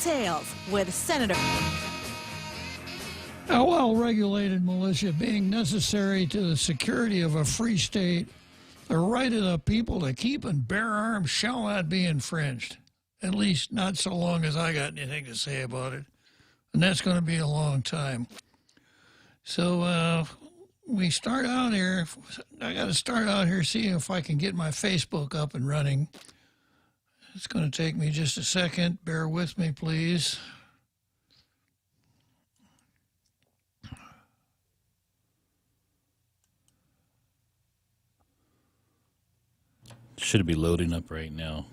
details with Senator. A well-regulated militia being necessary to the security of a free state, the right of the people to keep and bear arms shall not be infringed. At least not so long as I got anything to say about it. And that's going to be a long time. So we start out here. I got to start out here seeing if I can get my Facebook up and running. It's going to take me just a second. Bear with me, please. Should be loading up right now.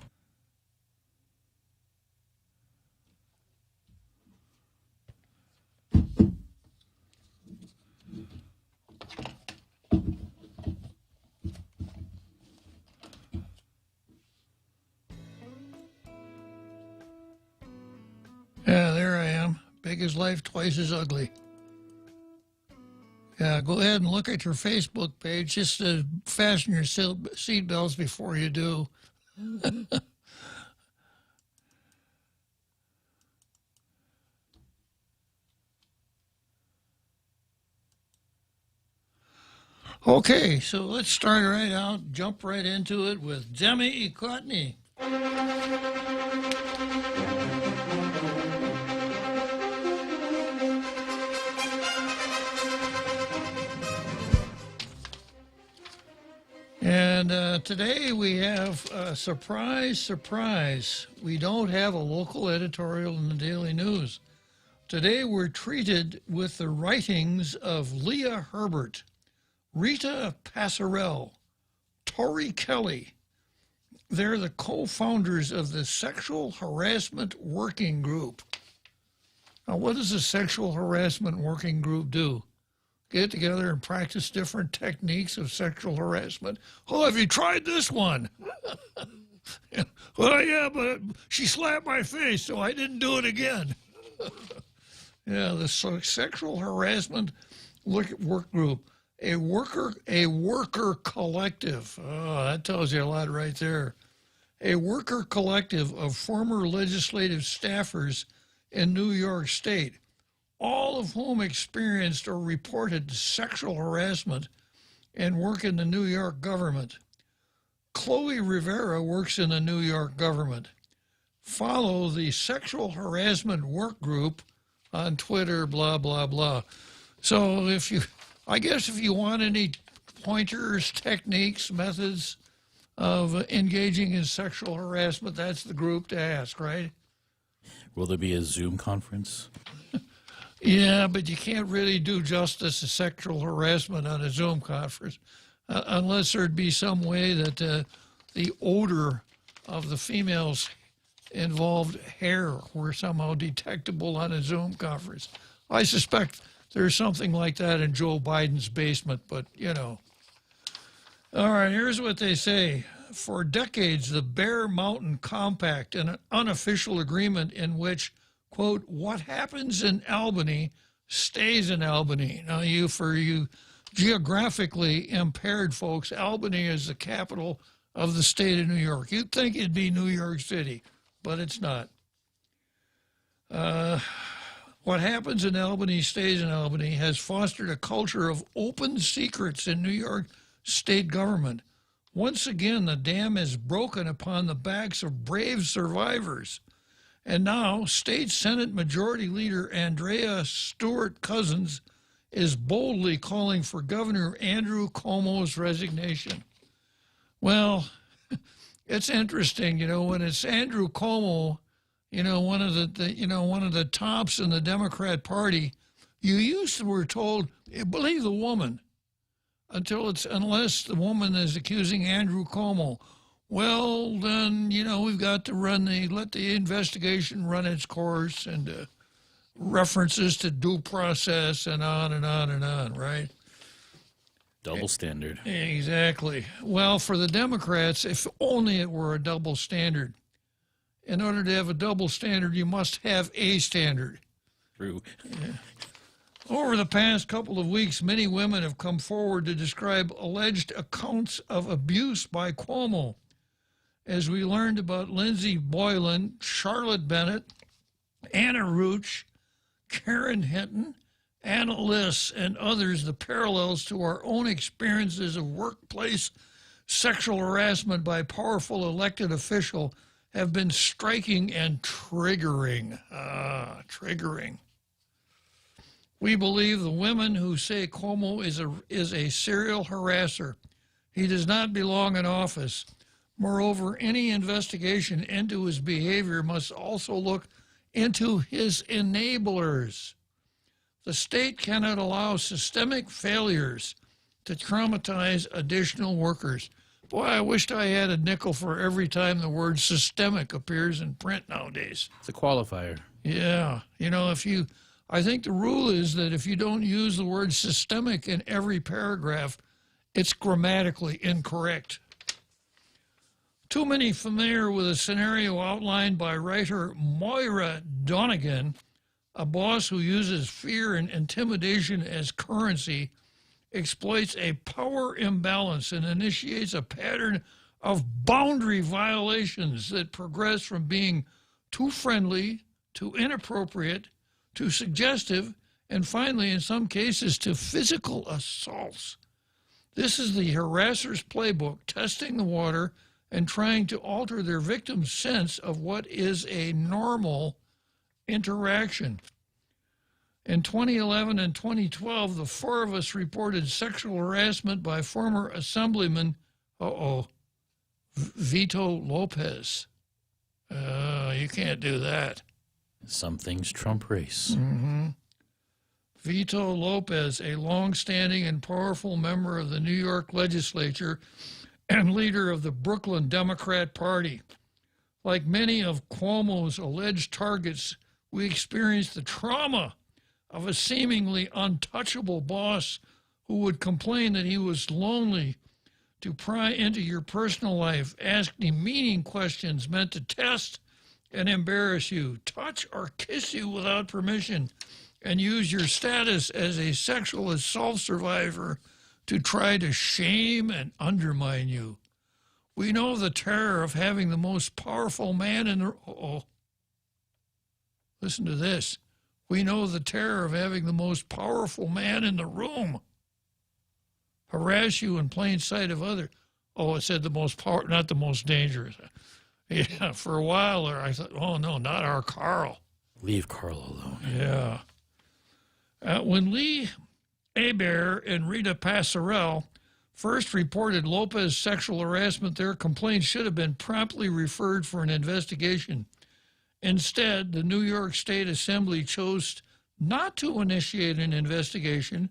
Yeah, there I am. Big as life, twice as ugly. Yeah, go ahead and look at your Facebook page. Just fasten your seat belts before you do. Okay, so let's start right out, jump right into it with Demi Ekotny. And today we have a surprise. We don't have a local editorial in the Daily News. Today we're treated with the writings of Leah Herbert, Rita Passarell, Tori Kelly. They're the co-founders of the Sexual Harassment Working Group. Now, what does a Sexual Harassment Working Group do? Get together and practice different techniques of sexual harassment. Oh, have you tried this one? Well, yeah, but she slapped my face, so I didn't do it again. Yeah, the Sexual Harassment Work Group, a worker collective. Oh, that tells you a lot right there. A worker collective of former legislative staffers in New York State, all of whom experienced or reported sexual harassment and work in the New York government. Chloe Rivera works in the New York government. Follow the Sexual Harassment Work Group on Twitter, blah, blah, blah. So I guess if you want any pointers, techniques, methods of engaging in sexual harassment, that's the group to ask, right? Will there be a Zoom conference? Yeah, but you can't really do justice to sexual harassment on a Zoom conference unless there'd be some way that the odor of the female's involved hair were somehow detectable on a Zoom conference. I suspect there's something like that in Joe Biden's basement, but, you know. All right, here's what they say. For decades, the Bear Mountain Compact, an unofficial agreement in which, quote, what happens in Albany stays in Albany. Now, for you geographically impaired folks, Albany is the capital of the state of New York. You'd think it'd be New York City, but it's not. What happens in Albany stays in Albany has fostered a culture of open secrets in New York state government. Once again, the dam is broken upon the backs of brave survivors. And now, State Senate Majority Leader Andrea Stewart Cousins is boldly calling for Governor Andrew Cuomo's resignation. Well, it's interesting, when it's Andrew Cuomo, one of the tops in the Democrat Party, we're told, believe the woman, unless the woman is accusing Andrew Cuomo. Well, then, we've got to let the investigation run its course, and references to due process and on and on and on, right? Double standard. Exactly. Well, for the Democrats, if only it were a double standard. In order to have a double standard, you must have a standard. True. Yeah. Over the past couple of weeks, many women have come forward to describe alleged accounts of abuse by Cuomo. As we learned about Lindsey Boylan, Charlotte Bennett, Anna Rooch, Karen Hinton, Anna Liss, and others the parallels to our own experiences of workplace sexual harassment by powerful elected official have been striking and triggering. Triggering. We believe the women who say Cuomo is a serial harasser. He does not belong in office. Moreover, any investigation into his behavior must also look into his enablers. The state cannot allow systemic failures to traumatize additional workers. Boy, I wished I had a nickel for every time the word systemic appears in print nowadays. It's a qualifier. Yeah. You know, I think the rule is that if you don't use the word systemic in every paragraph, it's grammatically incorrect. Too many familiar with a scenario outlined by writer Moira Donegan, a boss who uses fear and intimidation as currency, exploits a power imbalance and initiates a pattern of boundary violations that progress from being too friendly, to inappropriate, to suggestive, and finally, in some cases, to physical assaults. This is the harasser's playbook, testing the water and trying to alter their victim's sense of what is a normal interaction. In 2011 and 2012, the four of us reported sexual harassment by former Assemblyman, Vito Lopez. You can't do that. Some things trump race. Mm-hmm. Vito Lopez, a long-standing and powerful member of the New York legislature and leader of the Brooklyn Democrat Party. Like many of Cuomo's alleged targets, we experienced the trauma of a seemingly untouchable boss who would complain that he was lonely, to pry into your personal life, ask demeaning questions meant to test and embarrass you, touch or kiss you without permission, and use your status as a sexual assault survivor to try to shame and undermine you. We know the terror of having the most powerful man in the... Listen to this. We know the terror of having the most powerful man in the room harass you in plain sight of others. Oh, it said the most power, not the most dangerous. Yeah, for a while there, I thought, oh, no, not our Carl. Leave Carl alone. Yeah. When Lee Hebert and Rita Passarell first reported Lopez sexual harassment, their complaints should have been promptly referred for an investigation. Instead, the New York State Assembly chose not to initiate an investigation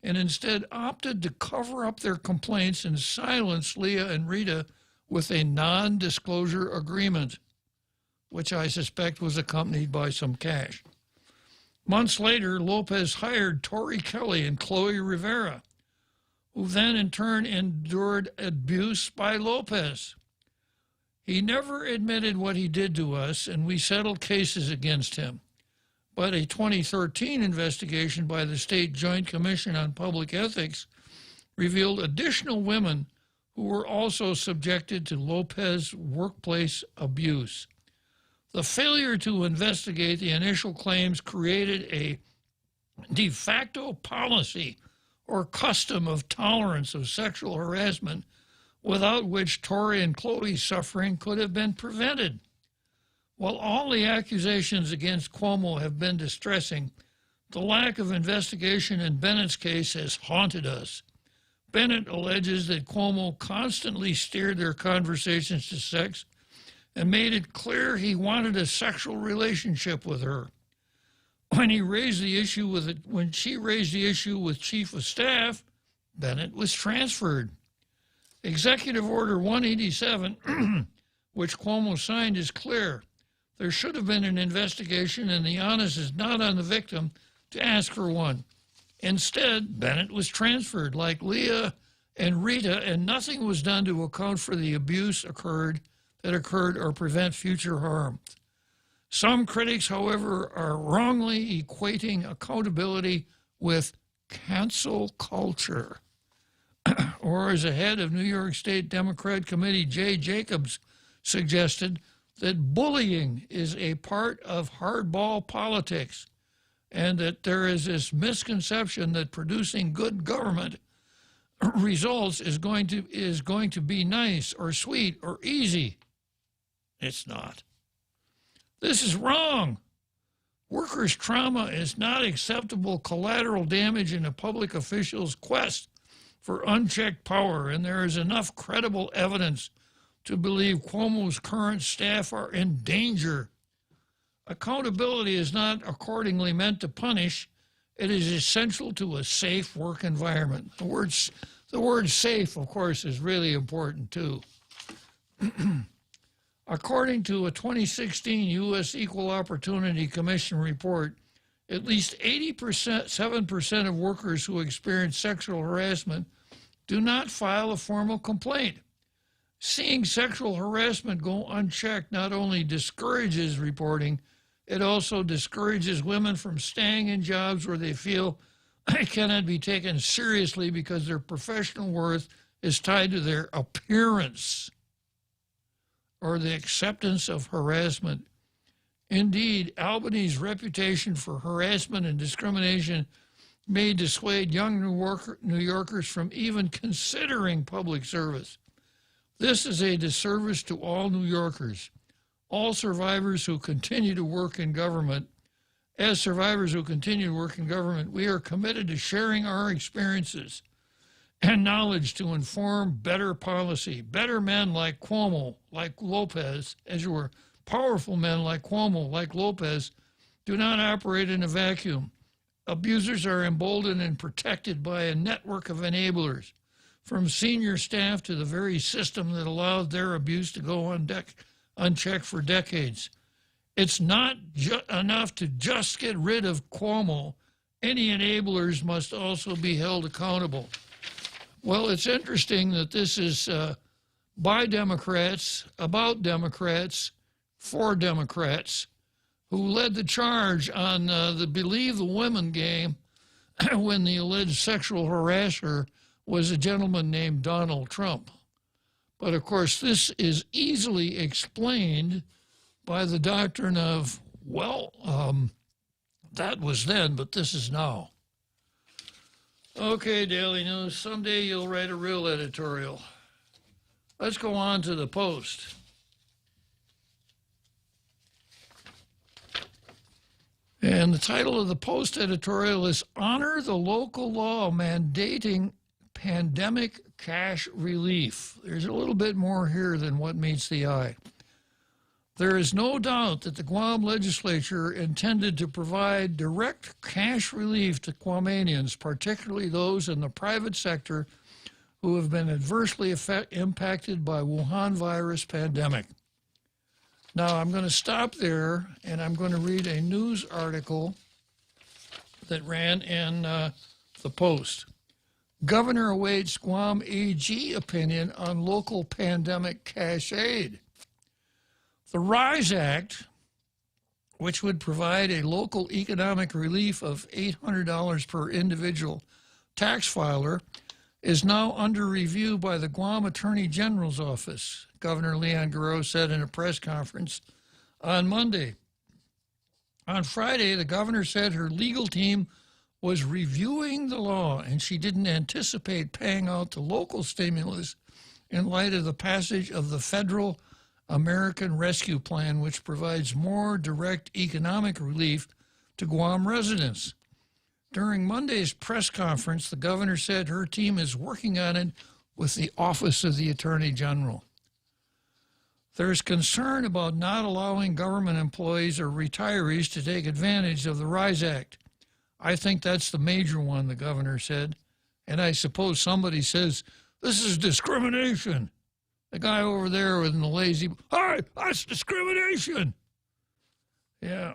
and instead opted to cover up their complaints and silence Leah and Rita with a non-disclosure agreement, which I suspect was accompanied by some cash. Months later, Lopez hired Tori Kelly and Chloe Rivera, who then in turn endured abuse by Lopez. He never admitted what he did to us, and we settled cases against him. But a 2013 investigation by the State Joint Commission on Public Ethics revealed additional women who were also subjected to Lopez workplace abuse. The failure to investigate the initial claims created a de facto policy or custom of tolerance of sexual harassment without which Tori and Chloe's suffering could have been prevented. While all the accusations against Cuomo have been distressing, the lack of investigation in Bennett's case has haunted us. Bennett alleges that Cuomo constantly steered their conversations to sex and made it clear he wanted a sexual relationship with her. When she raised the issue with Chief of Staff, Bennett was transferred. Executive Order 187, which Cuomo signed, is clear. There should have been an investigation, and the onus is not on the victim to ask for one. Instead, Bennett was transferred, like Leah and Rita, and nothing was done to account for the abuse that occurred or prevent future harm. Some critics, however, are wrongly equating accountability with cancel culture. Or as the head of New York State Democrat Committee Jay Jacobs suggested, that bullying is a part of hardball politics, and that there is this misconception that producing good government results is going to be nice or sweet or easy. It's not. This is wrong. Workers' trauma is not acceptable collateral damage in a public official's quest for unchecked power, and there is enough credible evidence to believe Cuomo's current staff are in danger. Accountability is not accordingly meant to punish. It is essential to a safe work environment. The word safe, of course, is really important, too. According to a 2016 U.S. Equal Opportunity Commission report, at least 7% of workers who experience sexual harassment do not file a formal complaint. Seeing sexual harassment go unchecked not only discourages reporting, it also discourages women from staying in jobs where they feel they cannot be taken seriously because their professional worth is tied to their appearance or the acceptance of harassment. Indeed, Albany's reputation for harassment and discrimination may dissuade young New Yorkers from even considering public service. This is a disservice to all New Yorkers, all survivors who continue to work in government. As survivors who continue to work in government, we are committed to sharing our experiences and knowledge to inform better policy. Better men like Cuomo, like Lopez, as you were, powerful men like Cuomo, like Lopez, do not operate in a vacuum. Abusers are emboldened and protected by a network of enablers, from senior staff to the very system that allowed their abuse to go unchecked for decades. It's not enough to just get rid of Cuomo. Any enablers must also be held accountable. Well, it's interesting that this is by Democrats, about Democrats, for Democrats, who led the charge on the Believe the Women game when the alleged sexual harasser was a gentleman named Donald Trump. But of course, this is easily explained by the doctrine of, well, that was then, but this is now. Okay, Daily News, someday you'll write a real editorial. Let's go on to the Post. And the title of the Post editorial is Honor the Local Law Mandating Pandemic Cash Relief. There's a little bit more here than what meets the eye. There is no doubt that the Guam legislature intended to provide direct cash relief to Guamanians, particularly those in the private sector who have been adversely impacted by Wuhan virus pandemic. Now, I'm going to stop there, and I'm going to read a news article that ran in the Post. Governor awaits Guam AG opinion on local pandemic cash aid. The RISE Act, which would provide a local economic relief of $800 per individual tax filer, is now under review by the Guam Attorney General's office, Governor Leon Guerrero said in a press conference on Monday. On Friday, the governor said her legal team was reviewing the law and she didn't anticipate paying out the local stimulus in light of the passage of the federal American Rescue Plan, which provides more direct economic relief to Guam residents. During Monday's press conference, the governor said her team is working on it with the Office of the Attorney General. There's concern about not allowing government employees or retirees to take advantage of the RISE Act. I think that's the major one, the governor said. And I suppose somebody says, this is discrimination. The guy over there with the lazy, hi, that's discrimination. Yeah.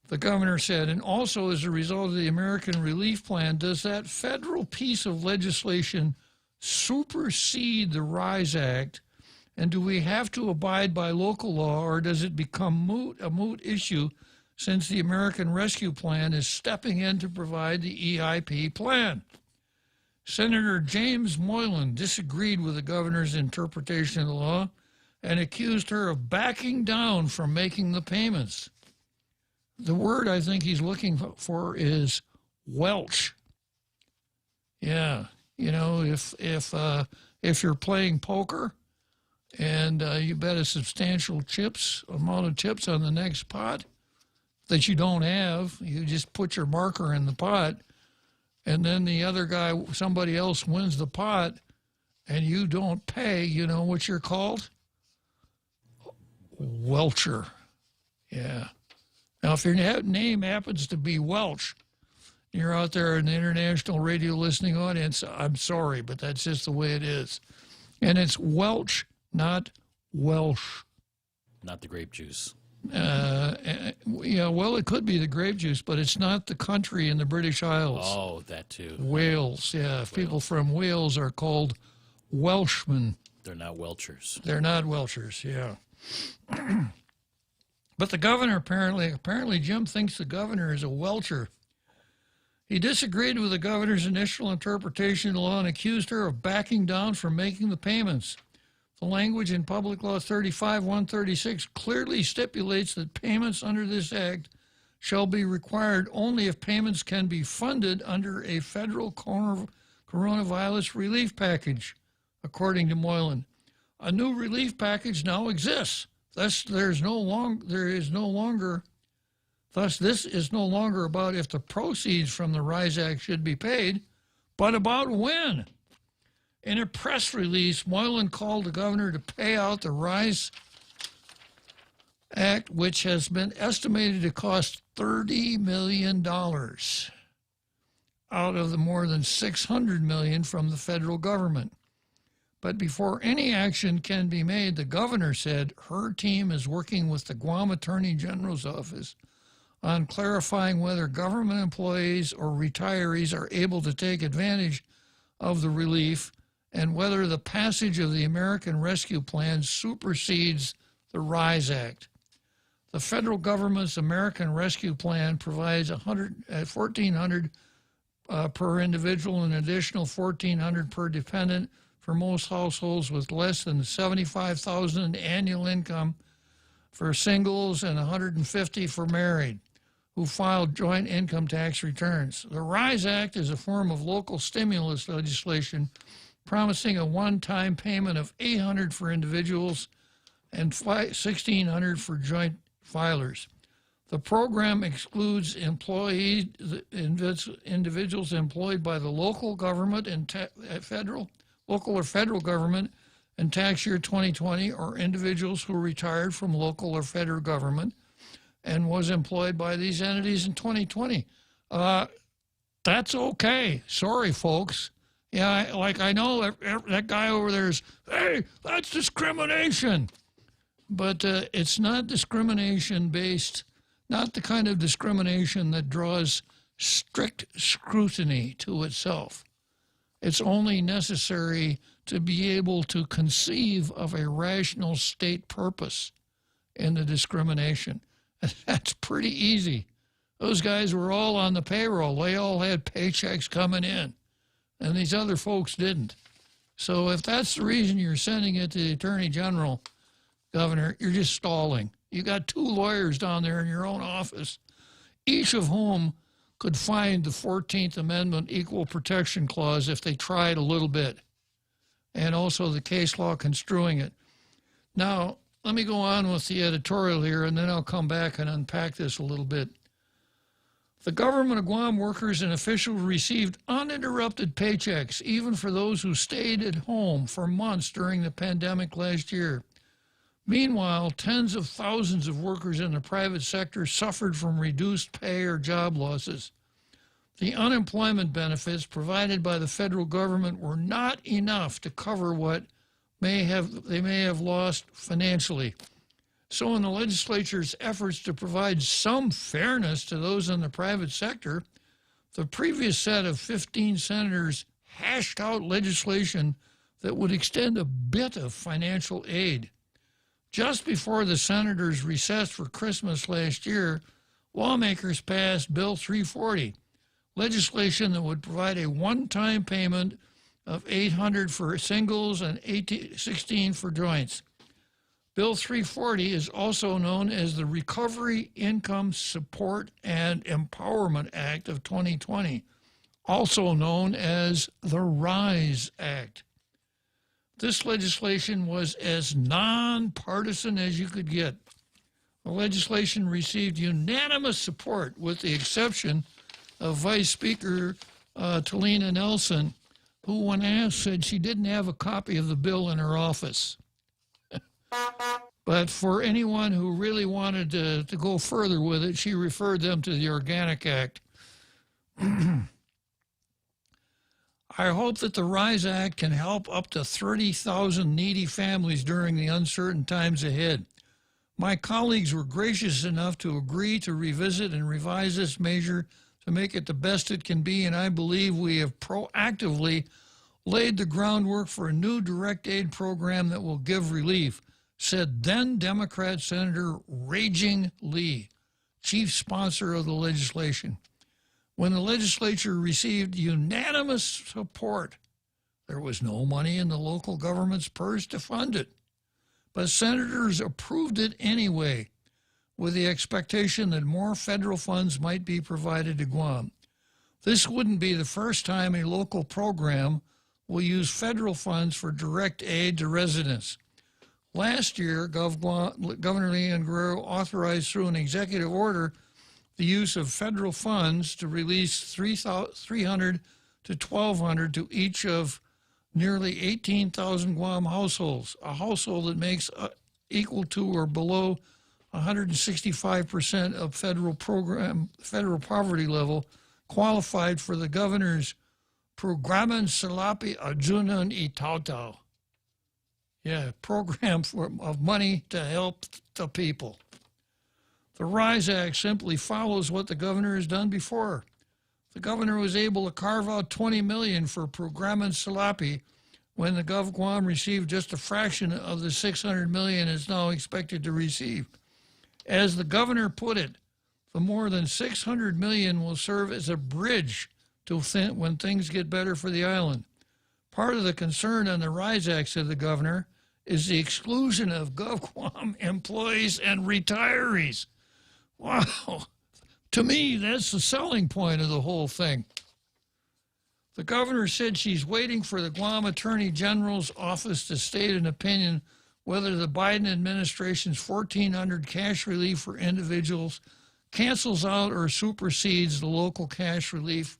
The governor said, and also as a result of the American Relief Plan, does that federal piece of legislation supersede the RISE Act? And do we have to abide by local law, or does it become a moot issue since the American Rescue Plan is stepping in to provide the EIP plan? Senator James Moylan disagreed with the governor's interpretation of the law and accused her of backing down from making the payments. The word I think he's looking for is welch. Yeah, you know, if you're playing poker and you bet a substantial amount of chips on the next pot that you don't have, you just put your marker in the pot, and then the other guy, somebody else wins the pot, and you don't pay, you know what you're called? Welcher. Yeah. Now, if your name happens to be Welch, you're out there in the international radio listening audience, I'm sorry, but that's just the way it is. And it's Welch, not Welsh. Not the grape juice. Yeah, well, it could be the grape juice, but it's not the country in the British Isles. Oh, that too. Wales, yeah. People from Wales are called Welshmen. They're not Welchers. They're not Welchers, yeah. But the governor apparently Jim thinks the governor is a Welcher. He disagreed with the governor's initial interpretation of the law and accused her of backing down from making the payments. The language in Public Law 35-136 clearly stipulates that payments under this act shall be required only if payments can be funded under a federal coronavirus relief package, according to Moylan. A new relief package now exists. Thus, this is no longer about if the proceeds from the RISE Act should be paid, but about when. In a press release, Moylan called the governor to pay out the RISE Act, which has been estimated to cost $30 million out of the more than $600 million from the federal government. But before any action can be made, the governor said her team is working with the Guam Attorney General's office on clarifying whether government employees or retirees are able to take advantage of the relief and whether the passage of the American Rescue Plan supersedes the RISE Act. The federal government's American Rescue Plan provides $1,400 per individual and an additional $1,400 per dependent for most households with less than $75,000 annual income for singles and $150 for married who filed joint income tax returns. The RISE Act is a form of local stimulus legislation promising a one-time payment of $800 for individuals and $1,600 for joint filers. The program excludes individuals employed by the local government and local or federal government in tax year 2020, or individuals who retired from local or federal government and was employed by these entities in 2020. That's okay. Sorry, folks. Yeah, I know that guy over there is, hey, that's discrimination. But it's not discrimination based, not the kind of discrimination that draws strict scrutiny to itself. It's only necessary to be able to conceive of a rational state purpose in the discrimination. And that's pretty easy. Those guys were all on the payroll. They all had paychecks coming in, and these other folks didn't. So if that's the reason you're sending it to the Attorney General, Governor, you're just stalling. You got two lawyers down there in your own office, each of whom could find the 14th Amendment Equal Protection Clause if they tried a little bit, and also the case law construing it. Now, let me go on with the editorial here, and then I'll come back and unpack this a little bit. The government of Guam workers and officials received uninterrupted paychecks, even for those who stayed at home for months during the pandemic last year. Meanwhile, tens of thousands of workers in the private sector suffered from reduced pay or job losses. The unemployment benefits provided by the federal government were not enough to cover what they may have lost financially. So in the legislature's efforts to provide some fairness to those in the private sector, the previous set of 15 senators hashed out legislation that would extend a bit of financial aid. Just before the senators recessed for Christmas last year, lawmakers passed Bill 340, legislation that would provide a one-time payment of $800 for singles and $16 for joints. Bill 340 is also known as the Recovery, Income Support, and Empowerment Act of 2020, also known as the RISE Act. This legislation was as nonpartisan as you could get. The legislation received unanimous support with the exception of Vice Speaker Talina Nelson, who, when asked, said she didn't have a copy of the bill in her office. But for anyone who really wanted to go further with it, she referred them to the Organic Act. I hope that the RISE Act can help up to 30,000 needy families during the uncertain times ahead. My colleagues were gracious enough to agree to revisit and revise this measure to make it the best it can be, and I believe we have proactively laid the groundwork for a new direct aid program that will give relief, said then Democrat Senator Raging Lee, chief sponsor of the legislation. When the legislature received unanimous support, there was no money in the local government's purse to fund it. But senators approved it anyway, with the expectation that more federal funds might be provided to Guam. This wouldn't be the first time a local program will use federal funds for direct aid to residents. Last year, Governor Leon Guerrero authorized through an executive order the use of federal funds to release $300 to $1,200 to each of nearly 18,000 Guam households. A household that makes equal to or below 165% of federal poverty level qualified for the governor's Programan Salapi Ajunan Itautau. Yeah, program of money to help the people. The RISE Act simply follows what the governor has done before. The governor was able to carve out $20 million for Programan Salapi when the Gov Guam received just a fraction of the $600 million it's now expected to receive. As the governor put it, the more than $600 million will serve as a bridge to when things get better for the island. Part of the concern on the RISE Act, said the governor, is the exclusion of Gov Guam employees and retirees. Wow. To me, that's the selling point of the whole thing. The governor said she's waiting for the Guam Attorney General's office to state an opinion whether the Biden administration's $1,400 cash relief for individuals cancels out or supersedes the local cash relief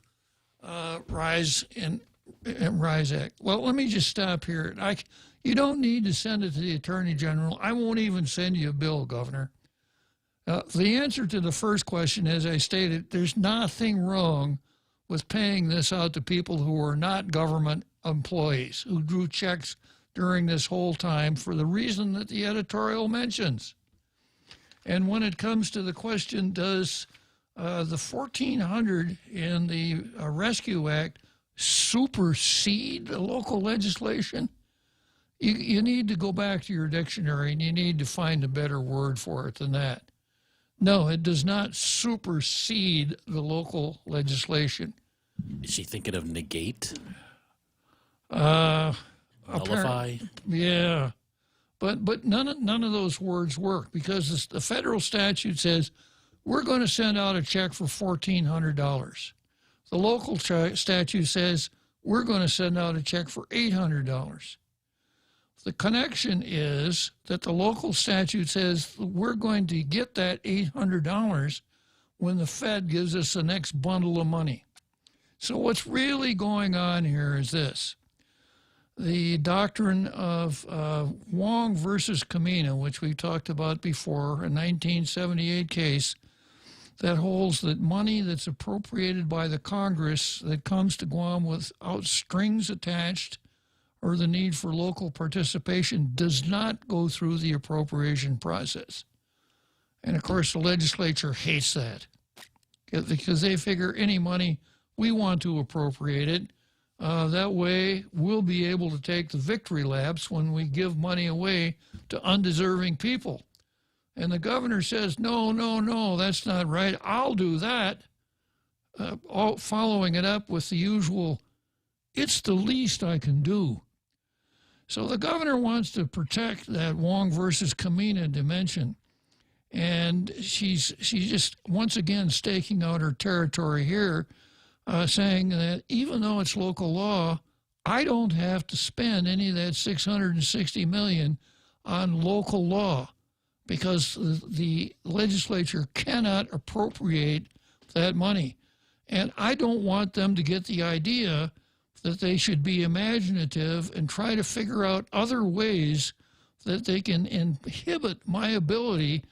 RISE Act. Well, let me just stop here. You don't need to send it to the Attorney General. I won't even send you a bill, Governor. The answer to the first question, as I stated, there's nothing wrong with paying this out to people who are not government employees, who drew checks during this whole time for the reason that the editorial mentions. And when it comes to the question, does the $1,400 in the Rescue Act supersede the local legislation? You need to go back to your dictionary and you need to find a better word for it than that. No, it does not supersede the local legislation. Is she thinking of negate? Nullify? Yeah. But none of those words work because the federal statute says we're going to send out a check for $1,400. The local statute says we're going to send out a check for $800. The connection is that the local statute says we're going to get that $800 when the Fed gives us the next bundle of money. So what's really going on here is this. The doctrine of Wong versus Camino, which we talked about before, a 1978 case that holds that money that's appropriated by the Congress that comes to Guam without strings attached or the need for local participation does not go through the appropriation process. And of course, the legislature hates that because they figure any money we want to appropriate it. That way, we'll be able to take the victory laps when we give money away to undeserving people. And the governor says, no, that's not right. I'll do that. Following it up with the usual it's the least I can do. So the governor wants to protect that Wong versus Kamina dimension. And she's just once again staking out her territory here, saying that even though it's local law, I don't have to spend any of that $660 million on local law because the legislature cannot appropriate that money. And I don't want them to get the idea that they should be imaginative and try to figure out other ways that they can inhibit my ability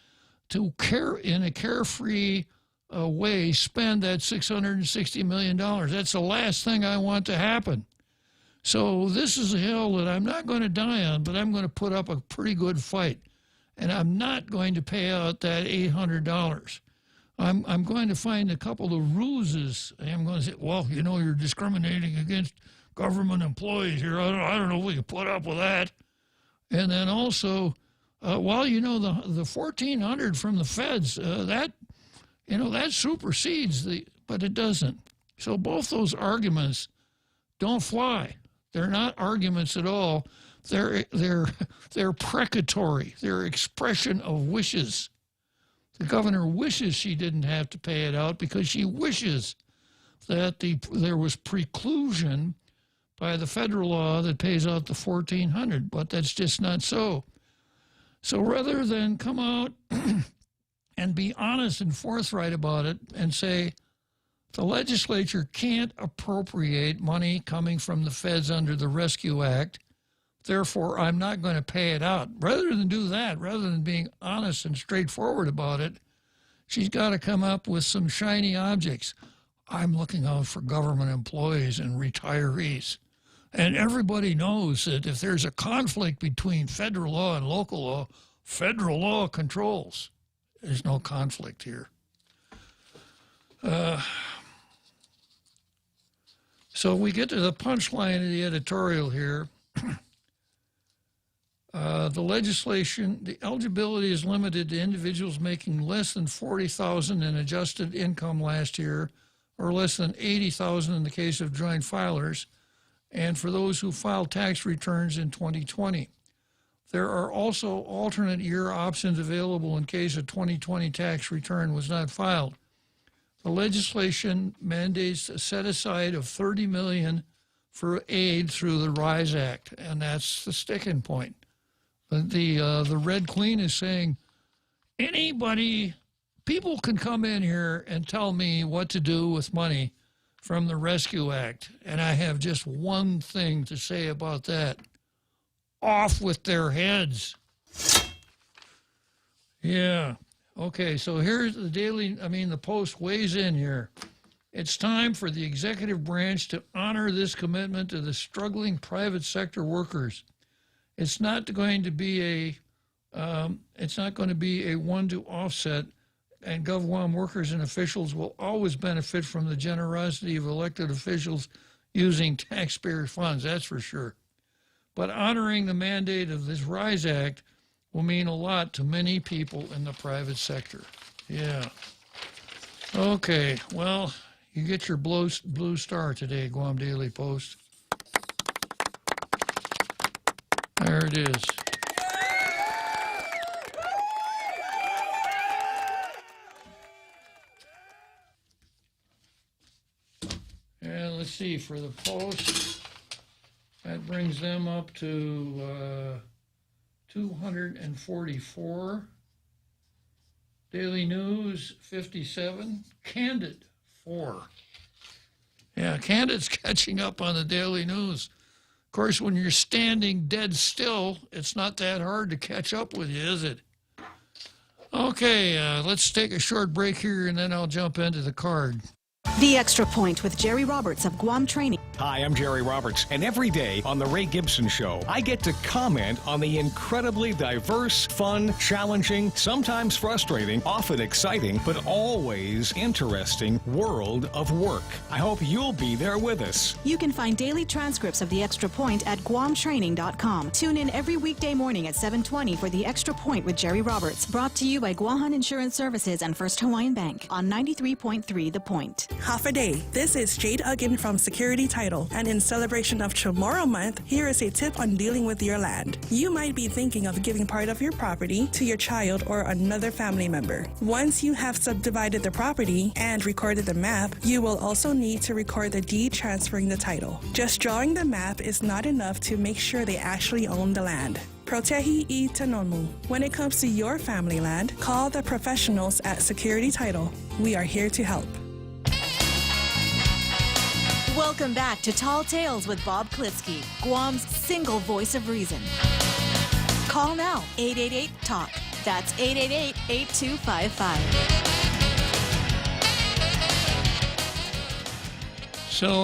to in a carefree way spend that $660 million. That's the last thing I want to happen. So this is a hill that I'm not going to die on, but I'm going to put up a pretty good fight. And I'm not going to pay out that $800. I'm going to find a couple of ruses. I'm going to say, well, you know, you're discriminating against government employees here. I don't know if we can put up with that. And then also, well, you know, the $1,400 from the feds, that supersedes but it doesn't. So both those arguments don't fly. They're not arguments at all. They're precatory. They're expression of wishes. The governor wishes she didn't have to pay it out because she wishes that there was preclusion by the federal law that pays out the $1,400, but that's just not so. So rather than come out and be honest and forthright about it and say the legislature can't appropriate money coming from the feds under the Rescue Act, therefore I'm not going to pay it out. Rather than do that, rather than being honest and straightforward about it, she's got to come up with some shiny objects. I'm looking out for government employees and retirees. And everybody knows that if there's a conflict between federal law and local law, federal law controls. There's no conflict here. So we get to the punchline of the editorial here. The legislation, the eligibility is limited to individuals making less than $40,000 in adjusted income last year, or less than $80,000 in the case of joint filers, and for those who filed tax returns in 2020. There are also alternate year options available in case a 2020 tax return was not filed. The legislation mandates a set-aside of $30 million for aid through the RISE Act, and that's the sticking point. The Red Queen is saying, people can come in here and tell me what to do with money from the Rescue Act, and I have just one thing to say about that. Off with their heads. Yeah. Okay, so here's the Post weighs in here. It's time for the executive branch to honor this commitment to the struggling private sector workers. It's not going to be a one to offset, and GovWam workers and officials will always benefit from the generosity of elected officials using taxpayer funds, that's for sure. But honoring the mandate of this RISE Act will mean a lot to many people in the private sector. Yeah. Okay, well, you get your blue star today, Guam Daily Post. There it is. And let's see, for the Post, that brings them up to 244. Daily News, 57. Candid, 4. Yeah, Candid's catching up on the Daily News. Of course, when you're standing dead still, it's not that hard to catch up with you, is it? Okay, let's take a short break here, and then I'll jump into the card. The Extra Point with Jerry Roberts of Guam Training. Hi, I'm Jerry Roberts, and every day on The Ray Gibson Show, I get to comment on the incredibly diverse, fun, challenging, sometimes frustrating, often exciting, but always interesting world of work. I hope you'll be there with us. You can find daily transcripts of The Extra Point at GuamTraining.com. Tune in every weekday morning at 7:20 for The Extra Point with Jerry Roberts, brought to you by Guahan Insurance Services and First Hawaiian Bank on 93.3 The Point. half a day. This is Jade Uggan from Security Title, and in celebration of Tomorrow Month, here is a tip on dealing with your land. You might be thinking of giving part of your property to your child or another family member. Once you have subdivided the property and recorded the map, you will also need to record the deed transferring the title. Just drawing the map is not enough to make sure they actually own the land. Protehi I Tanonmu. When it comes to your family land, call the professionals at Security Title. We are here to help. Welcome back to Tall Tales with Bob Klitzkie, Guam's single voice of reason. Call now, 888-TALK. That's 888-8255. So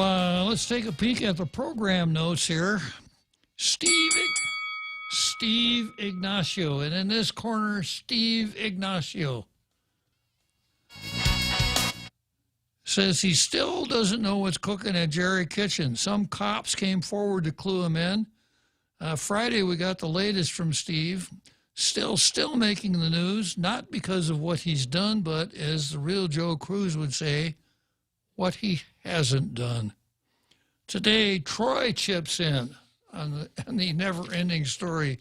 let's take a peek at the program notes here. Steve Ignacio, and in this corner, Steve Ignacio says he still doesn't know what's cooking at Jerry Kitchen. Some cops came forward to clue him in. Friday, we got the latest from Steve. Still making the news, not because of what he's done, but as the real Joe Cruz would say, what he hasn't done. Today, Troy chips in on the never-ending story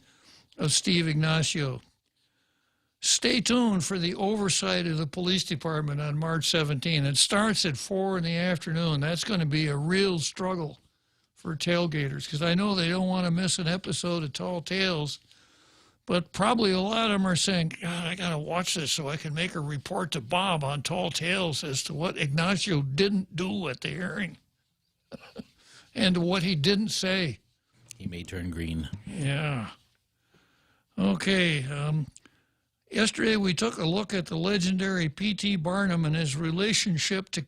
of Steve Ignacio. Stay tuned for the oversight of the police department on March 17. It starts at 4 in the afternoon. That's going to be a real struggle for tailgaters, because I know they don't want to miss an episode of Tall Tales, but probably a lot of them are saying, God, I got to watch this so I can make a report to Bob on Tall Tales as to what Ignacio didn't do at the hearing and what he didn't say. He may turn green. Yeah. Okay. Yesterday we took a look at the legendary P.T. Barnum and his relationship to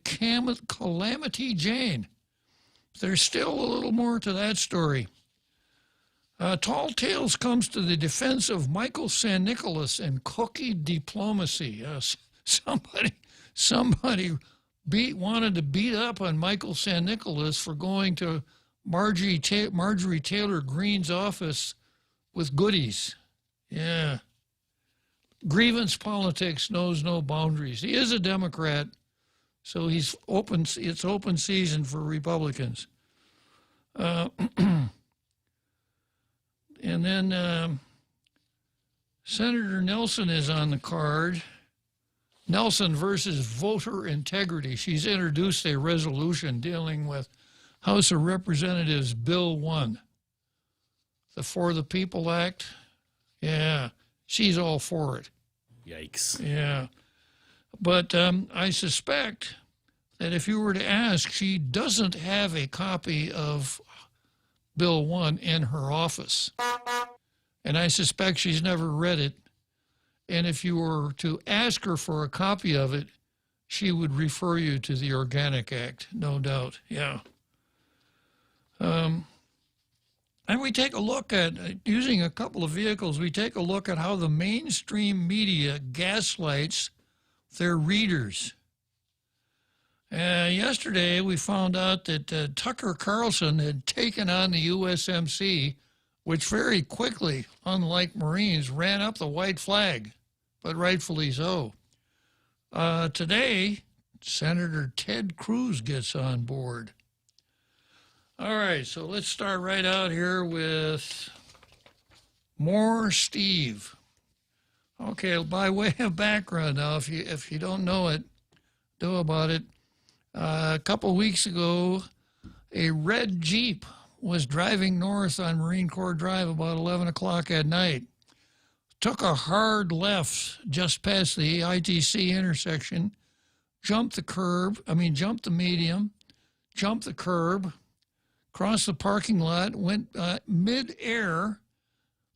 Calamity Jane. There's still a little more to that story. Tall Tales comes to the defense of Michael San Nicolas and cookie diplomacy. Somebody wanted to beat up on Michael San Nicolas for going to Marjorie Taylor Greene's office with goodies. Yeah. Grievance politics knows no boundaries. He is a Democrat, so it's open season for Republicans. And then Senator Nelson is on the card. Nelson versus voter integrity. She's introduced a resolution dealing with House of Representatives Bill 1, the For the People Act. Yeah, she's all for it. Yikes. Yeah. But I suspect that if you were to ask, she doesn't have a copy of Bill 1 in her office. And I suspect she's never read it. And if you were to ask her for a copy of it, she would refer you to the Organic Act, no doubt. Yeah. And we take a look at, using a couple of vehicles, we take a look at how the mainstream media gaslights their readers. Yesterday, we found out that Tucker Carlson had taken on the USMC, which very quickly, unlike Marines, ran up the white flag, but rightfully so. Today, Senator Ted Cruz gets on board. All right, so let's start right out here with more Steve. Okay, by way of background now, if you don't know about it, a couple of weeks ago, a red Jeep was driving north on Marine Corps Drive about 11 o'clock at night. Took a hard left just past the ITC intersection, jumped the medium, jumped the curb, crossed the parking lot, went mid-air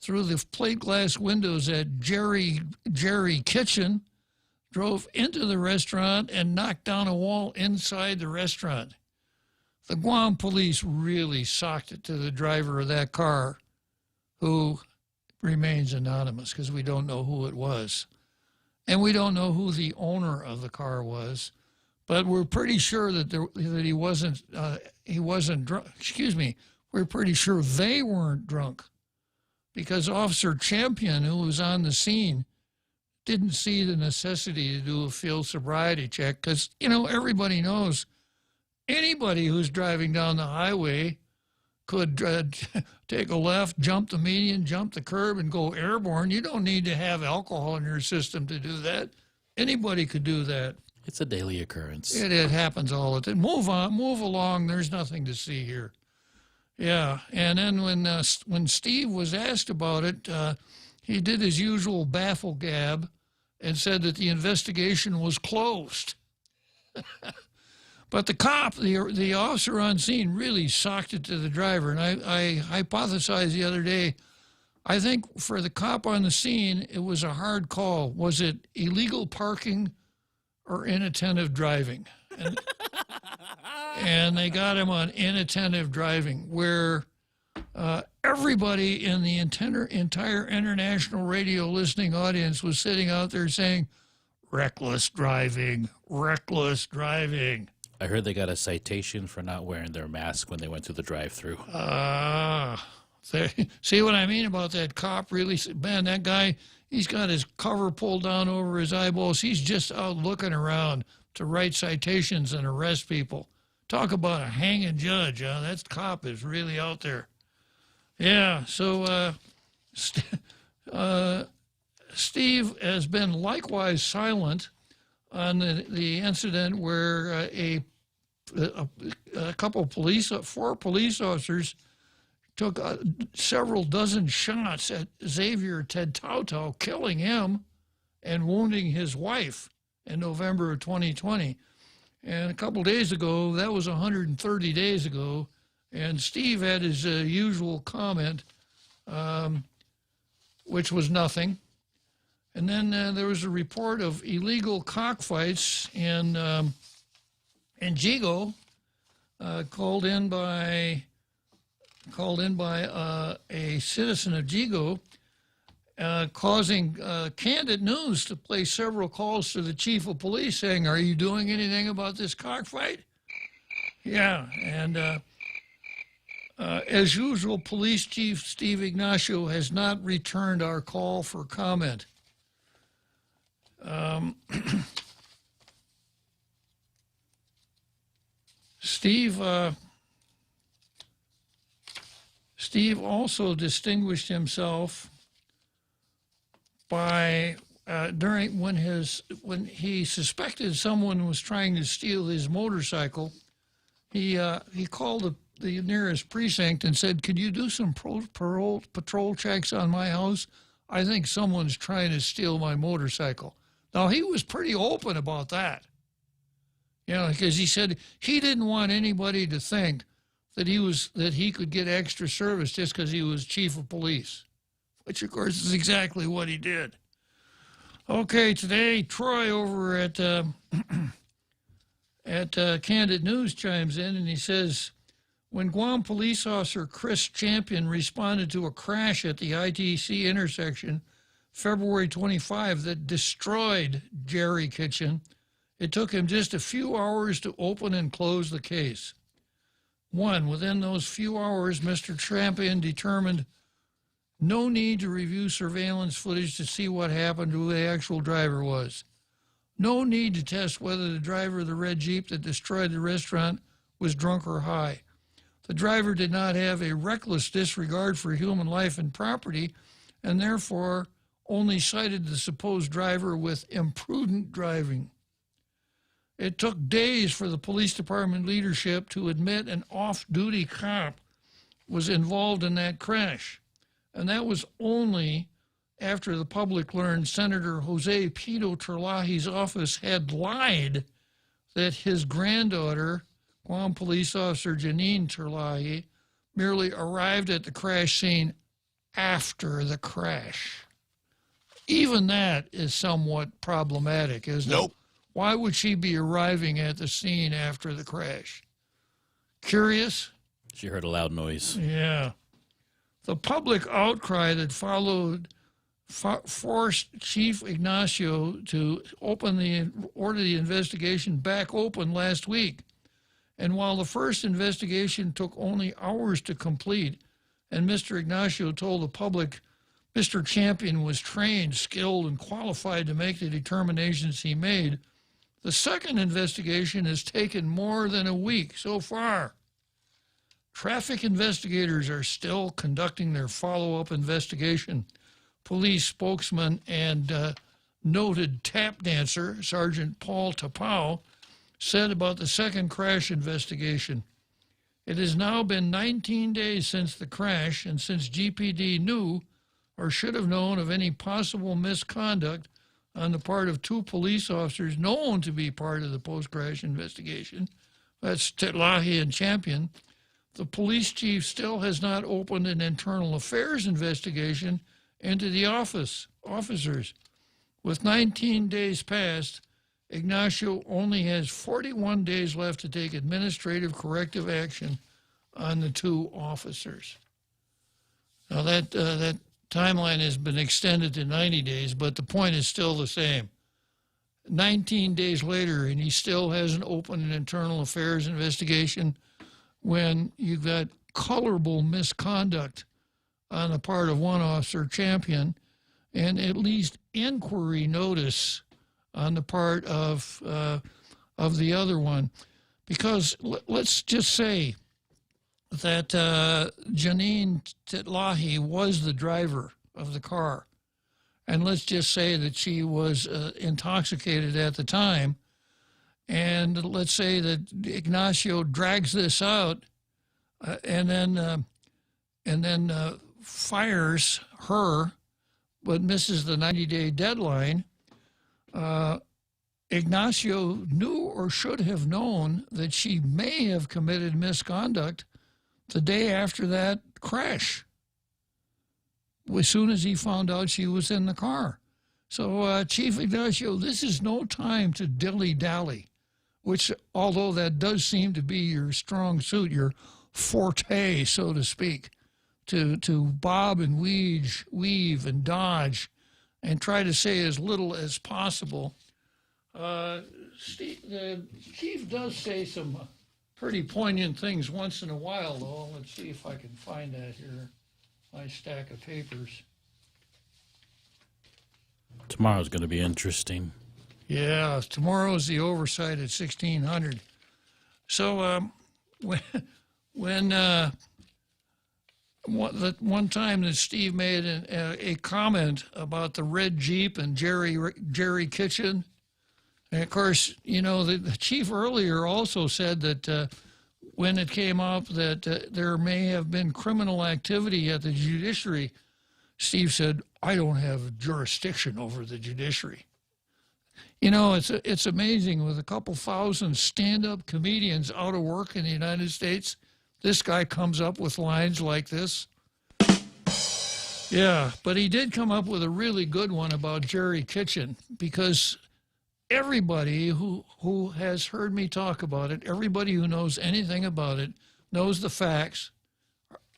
through the plate glass windows at Jerry Kitchen, drove into the restaurant, and knocked down a wall inside the restaurant. The Guam police really socked it to the driver of that car, who remains anonymous because we don't know who it was. And we don't know who the owner of the car was. But we're pretty sure that he wasn't drunk. Excuse me. We're pretty sure they weren't drunk, because Officer Champion, who was on the scene, didn't see the necessity to do a field sobriety check because, everybody knows anybody who's driving down the highway could take a left, jump the median, jump the curb, and go airborne. You don't need to have alcohol in your system to do that. Anybody could do that. It's a daily occurrence. It happens all the time. Move on, move along. There's nothing to see here. Yeah, and then when Steve was asked about it, he did his usual baffle gab and said that the investigation was closed. But the cop, the officer on scene, really socked it to the driver. And I hypothesized the other day, I think for the cop on the scene, it was a hard call. Was it illegal parking or inattentive driving? And they got him on inattentive driving, where everybody in the entire international radio listening audience was sitting out there saying, reckless driving, reckless driving. I heard they got a citation for not wearing their mask when they went through the drive-through. See what I mean about that cop? Really, man, that guy, he's got his cover pulled down over his eyeballs. He's just out looking around to write citations and arrest people. Talk about a hanging judge, huh? That cop is really out there. Yeah, so Steve has been likewise silent on the incident where a couple of four police officers took several dozen shots at Xavier Ted Tautau, killing him and wounding his wife in November of 2020. And a couple of days ago, that was 130 days ago, and Steve had his usual comment, which was nothing. And then there was a report of illegal cockfights in Jigo, called in by a citizen of Jigo, causing Candid News to place several calls to the chief of police saying, "Are you doing anything about this cockfight?" Yeah, and as usual, Police Chief Steve Ignacio has not returned our call for comment. Steve also distinguished himself by when he suspected someone was trying to steal his motorcycle. He called the nearest precinct and said, "Could you do some patrol checks on my house? I think someone's trying to steal my motorcycle." Now, he was pretty open about that, because he said he didn't want anybody to think that he could get extra service just because he was chief of police, which, of course, is exactly what he did. Okay, today, Troy over at Candid News chimes in, and he says, when Guam police officer Chris Champion responded to a crash at the ITC intersection February 25 that destroyed Jerry Kitchen, it took him just a few hours to open and close the case. Within those few hours, Mr. Champion determined no need to review surveillance footage to see what happened to who the actual driver was. No need to test whether the driver of the red Jeep that destroyed the restaurant was drunk or high. The driver did not have a reckless disregard for human life and property, and therefore only cited the supposed driver with imprudent driving. It took days for the police department leadership to admit an off-duty cop was involved in that crash. And that was only after the public learned Senator Jose Pito Terlahi's office had lied that his granddaughter, Guam Police Officer Janine Terlahi, merely arrived at the crash scene after the crash. Even that is somewhat problematic, isn't it? Why would she be arriving at the scene after the crash? Curious? She heard a loud noise. Yeah. The public outcry that followed forced Chief Ignacio to order the investigation back open last week. And while the first investigation took only hours to complete, and Mr. Ignacio told the public Mr. Champion was trained, skilled, and qualified to make the determinations he made. The second investigation has taken more than a week so far. Traffic investigators are still conducting their follow-up investigation. Police spokesman and noted tap dancer, Sergeant Paul Tapau, said about the second crash investigation. It has now been 19 days since the crash, and since GPD knew or should have known of any possible misconduct on the part of two police officers known to be part of the post-crash investigation, that's Titlahi and Champion, the police chief still has not opened an internal affairs investigation into the officers. With 19 days past, Ignacio only has 41 days left to take administrative corrective action on the two officers. Now that timeline has been extended to 90 days, but the point is still the same. 19 days later, and he still hasn't opened an internal affairs investigation when you've got colorable misconduct on the part of one officer, Champion, and at least inquiry notice on the part of the other one. Because let's just say that Janine Titlahi was the driver of the car. And let's just say that she was intoxicated at the time. And let's say that Ignacio drags this out and then fires her, but misses the 90-day deadline. Ignacio knew or should have known that she may have committed misconduct the day after that crash, as soon as he found out she was in the car. So, Chief Ignacio, this is no time to dilly-dally, which, although that does seem to be your strong suit, your forte, so to speak, to bob and weave and dodge and try to say as little as possible. Steve, the chief does say some pretty poignant things once in a while, though. Let's see if I can find that here. My stack of papers. Tomorrow's going to be interesting. Yeah, tomorrow's the oversight at 1600. So when one time that Steve made a comment about the red Jeep and Jerry Kitchen, and of course, you know, the chief earlier also said that when it came up that there may have been criminal activity at the judiciary, Steve said, I don't have jurisdiction over the judiciary. You know, it's amazing, with a couple thousand stand-up comedians out of work in the United States, this guy comes up with lines like this. Yeah, but he did come up with a really good one about Jerry Kitchen, because everybody who has heard me talk about it, everybody who knows anything about it, knows the facts.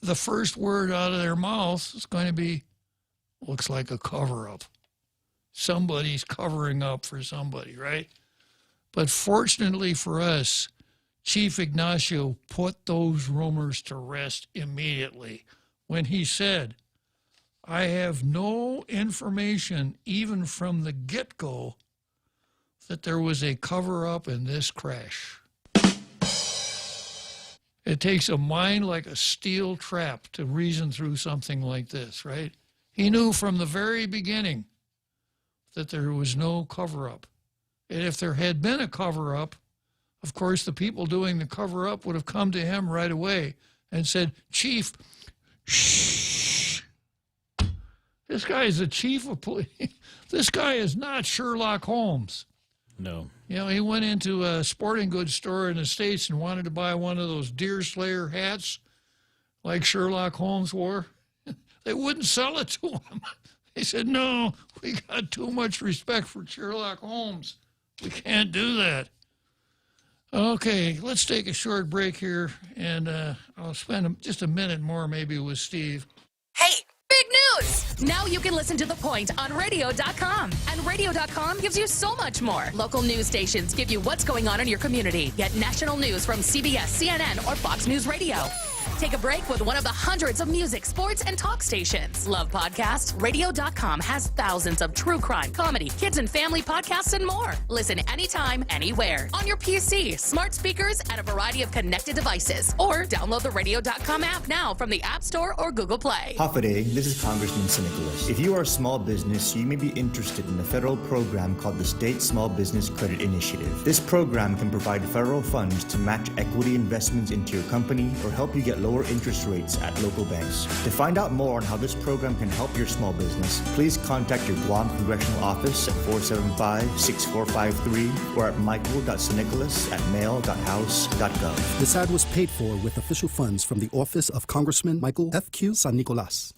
The first word out of their mouth is going to be, looks like a cover-up. Somebody's covering up for somebody, right? But fortunately for us, Chief Ignacio put those rumors to rest immediately when he said, I have no information, even from the get-go, that there was a cover-up in this crash. It takes a mind like a steel trap to reason through something like this, right? He knew from the very beginning that there was no cover-up. And if there had been a cover-up, of course, the people doing the cover-up would have come to him right away and said, Chief, shh. This guy is the chief of police. This guy is not Sherlock Holmes. No. You know, he went into a sporting goods store in the States and wanted to buy one of those deer slayer hats like Sherlock Holmes wore. They wouldn't sell it to him. They said, no, we got too much respect for Sherlock Holmes. We can't do that. Okay, let's take a short break here, and I'll spend just a minute more maybe with Steve. Hey, big news! Now you can listen to The Point on radio.com. And radio.com gives you so much more. Local news stations give you what's going on in your community. Get national news from CBS, CNN, or Fox News Radio. Take a break with one of the hundreds of music, sports, and talk stations. Love podcasts? Radio.com has thousands of true crime, comedy, kids and family podcasts, and more. Listen anytime, anywhere. On your PC, smart speakers, and a variety of connected devices. Or download the Radio.com app now from the App Store or Google Play. Hafaday, this is Congressman Nicholas. If you are a small business, you may be interested in a federal program called the State Small Business Credit Initiative. This program can provide federal funds to match equity investments into your company or help you get lower interest rates at local banks. To find out more on how this program can help your small business, please contact your Guam Congressional Office at 475-6453 or at michael.sanicolas@mail.house.gov. This ad was paid for with official funds from the Office of Congressman Michael F.Q. San Nicolas.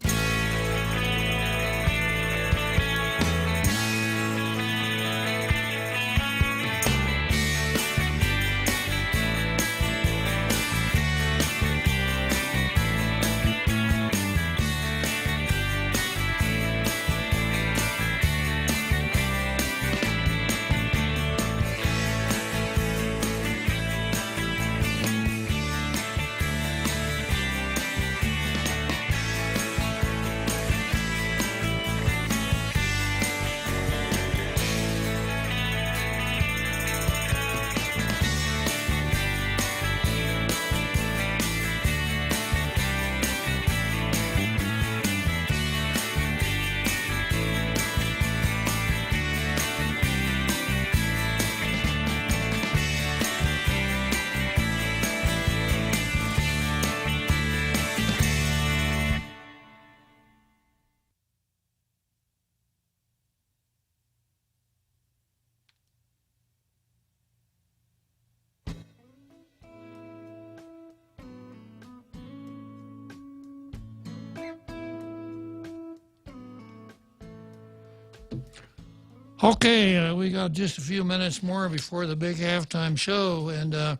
Okay, we got just a few minutes more before the big halftime show, and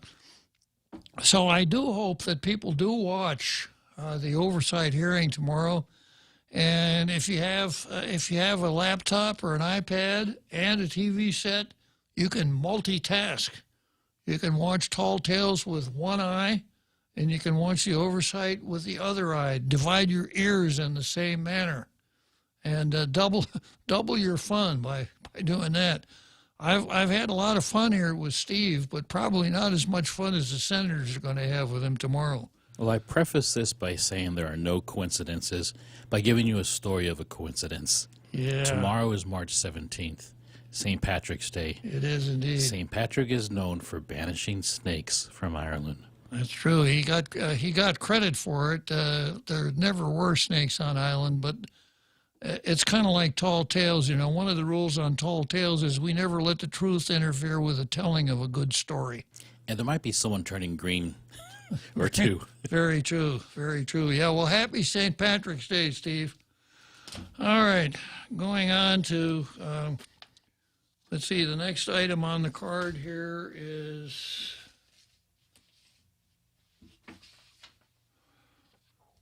so I do hope that people do watch the oversight hearing tomorrow. And if you have a laptop or an iPad and a TV set, you can multitask. You can watch Tall Tales with one eye, and you can watch the oversight with the other eye. Divide your ears in the same manner, and double your fun by doing that. I've had a lot of fun here with Steve, but probably not as much fun as the senators are going to have with him tomorrow. Well, I preface this by saying there are no coincidences, by giving you a story of a coincidence. Yeah. Tomorrow is March 17th, St. Patrick's Day. It is indeed. St. Patrick is known for banishing snakes from Ireland. That's true. He got credit for it. There never were snakes on Ireland, but it's kind of like Tall Tales. You know, one of the rules on Tall Tales is we never let the truth interfere with the telling of a good story. And there might be someone turning green or two. Very true. Very true. Yeah, well, happy St. Patrick's Day, Steve. All right, going on to, let's see, the next item on the card here is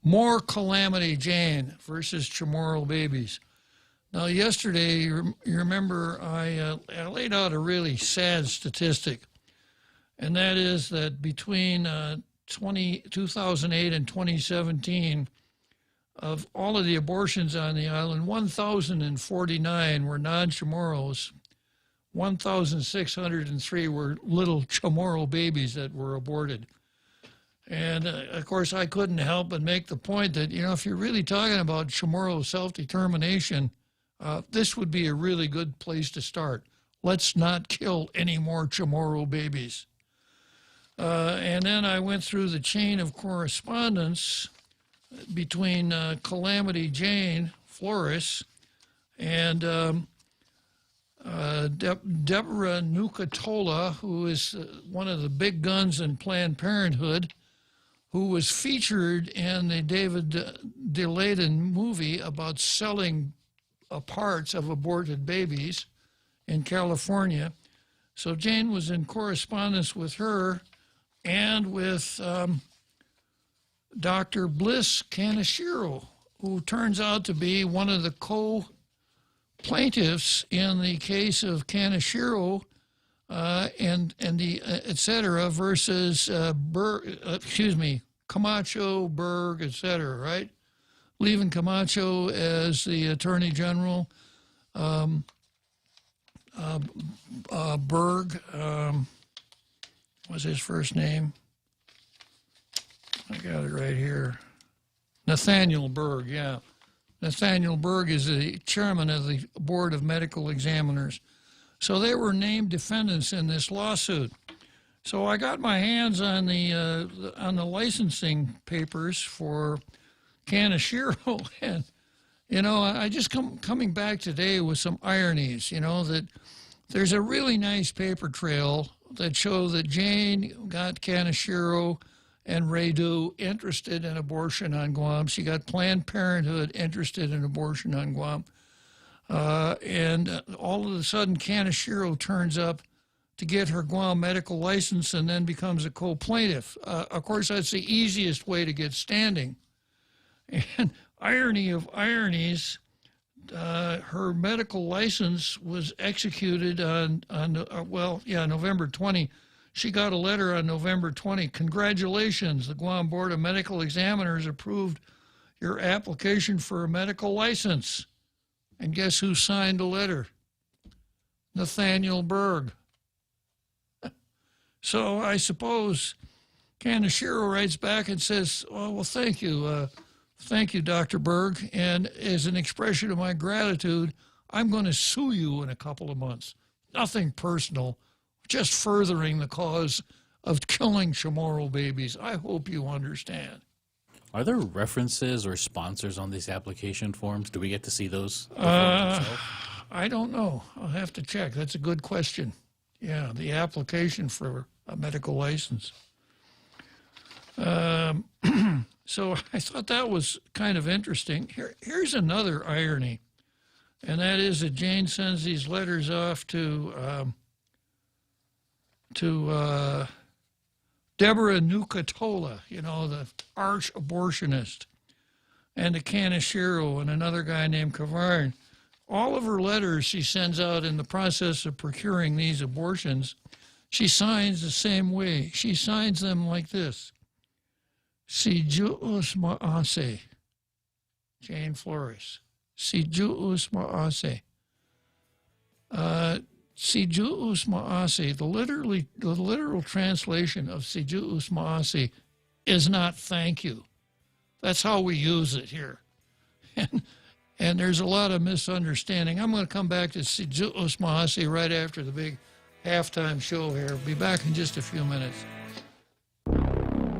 more Calamity Jane versus Chamorro babies. Now, yesterday, you remember I laid out a really sad statistic, and that is that between 2008 and 2017, of all of the abortions on the island, 1,049 were non-Chamorros. 1,603 were little Chamorro babies that were aborted. And, of course, I couldn't help but make the point that, you know, if you're really talking about Chamorro self-determination, this would be a really good place to start. Let's not kill any more Chamorro babies. And then I went through the chain of correspondence between Calamity Jane Flores and Deborah Nucatola, who is one of the big guns in Planned Parenthood, who was featured in the David DeLayden movie about selling parts of aborted babies in California. So Jane was in correspondence with her and with Dr. Bliss Kaneshiro, who turns out to be one of the co-plaintiffs in the case of Kaneshiro and the et cetera versus Camacho, Berg, etc., right? Leaving Camacho as the Attorney General. Berg, what's his first name? I got it right here. Nathaniel Berg, yeah. Nathaniel Berg is the chairman of the Board of Medical Examiners. So they were named defendants in this lawsuit. So I got my hands on the licensing papers for Kaneshiro, and I just coming back today with some ironies. That there's a really nice paper trail that show that Jane got Kaneshiro and Radu interested in abortion on Guam. She got Planned Parenthood interested in abortion on Guam. And all of a sudden, Kaneshiro turns up to get her Guam medical license and then becomes a co-plaintiff. Of course, that's the easiest way to get standing. And irony of ironies, her medical license was executed on November 20. She got a letter on November 20. Congratulations, the Guam Board of Medical Examiners approved your application for a medical license. And guess who signed the letter? Nathaniel Berg. So I suppose Kaneshiro writes back and says, well, thank you. Thank you, Dr. Berg. And as an expression of my gratitude, I'm going to sue you in a couple of months. Nothing personal, just furthering the cause of killing Chamorro babies. I hope you understand. Are there references or sponsors on these application forms? Do we get to see those? I don't know. I'll have to check. That's a good question. Yeah, the application for a medical license. So I thought that was kind of interesting. Here's another irony, and that is that Jane sends these letters off to Deborah Nucatola, the arch abortionist, and to Kaneshiro and another guy named Kavarn. All of her letters she sends out in the process of procuring these abortions, she signs the same way. She signs them like this. Si juus maase, Jane Flores. Si juus maase. Si juus maase, the literal translation of si juus maase is not thank you. That's how we use it here. And there's a lot of misunderstanding. I'm going to come back to si juus maase right after the big halftime show here. Be back in just a few minutes.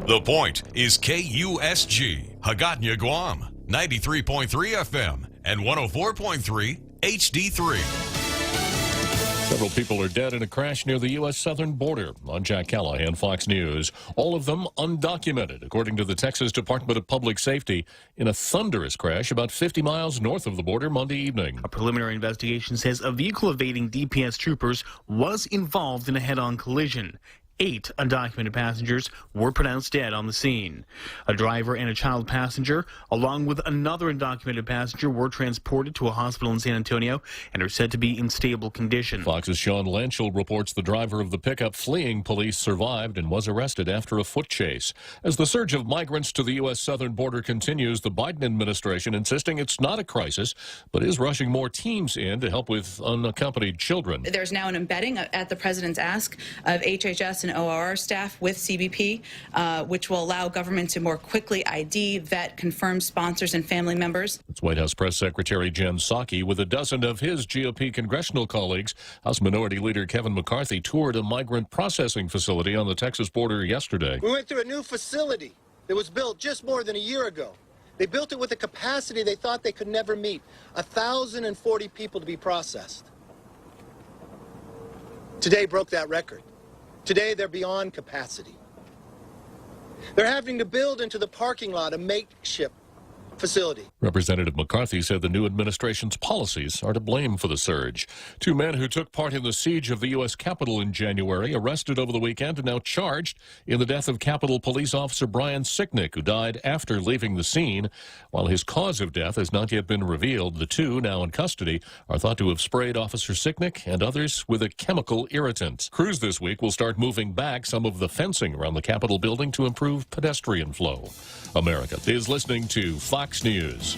The Point is KUSG, Hagåtña, Guam, 93.3 FM and 104.3 HD3. Several people are dead in a crash near the U.S. southern border. I'm Jack Callahan, Fox News. All of them undocumented, according to the Texas Department of Public Safety, in a thunderous crash about 50 miles north of the border Monday evening. A preliminary investigation says a vehicle evading DPS troopers was involved in a head-on collision. 8 undocumented passengers were pronounced dead on the scene. A driver and a child passenger, along with another undocumented passenger, were transported to a hospital in San Antonio and are said to be in stable condition. Fox's Sean Lanchel reports the driver of the pickup fleeing police survived and was arrested after a foot chase. As the surge of migrants to the U.S. southern border continues, the Biden administration insisting it's not a crisis, but is rushing more teams in to help with unaccompanied children. There's now an embedding at the president's ask of HHS and ORR staff with CBP, which will allow government to more quickly ID, vet, confirm sponsors and family members. It's White House Press Secretary Jen Psaki with a dozen of his GOP congressional colleagues. House Minority Leader Kevin McCarthy toured a migrant processing facility on the Texas border yesterday. We went through a new facility that was built just more than a year ago. They built it with a capacity they thought they could never meet, 1,040 people to be processed. Today broke that record. Today, they're beyond capacity. They're having to build into the parking lot a makeshift facility. Representative McCarthy said the new administration's policies are to blame for the surge. Two men who took part in the siege of the U.S. Capitol in January, arrested over the weekend and now charged in the death of Capitol Police Officer Brian Sicknick, who died after leaving the scene. While his cause of death has not yet been revealed, the two, now in custody, are thought to have sprayed Officer Sicknick and others with a chemical irritant. Crews this week will start moving back some of the fencing around the Capitol building to improve pedestrian flow. America is listening to Fox News.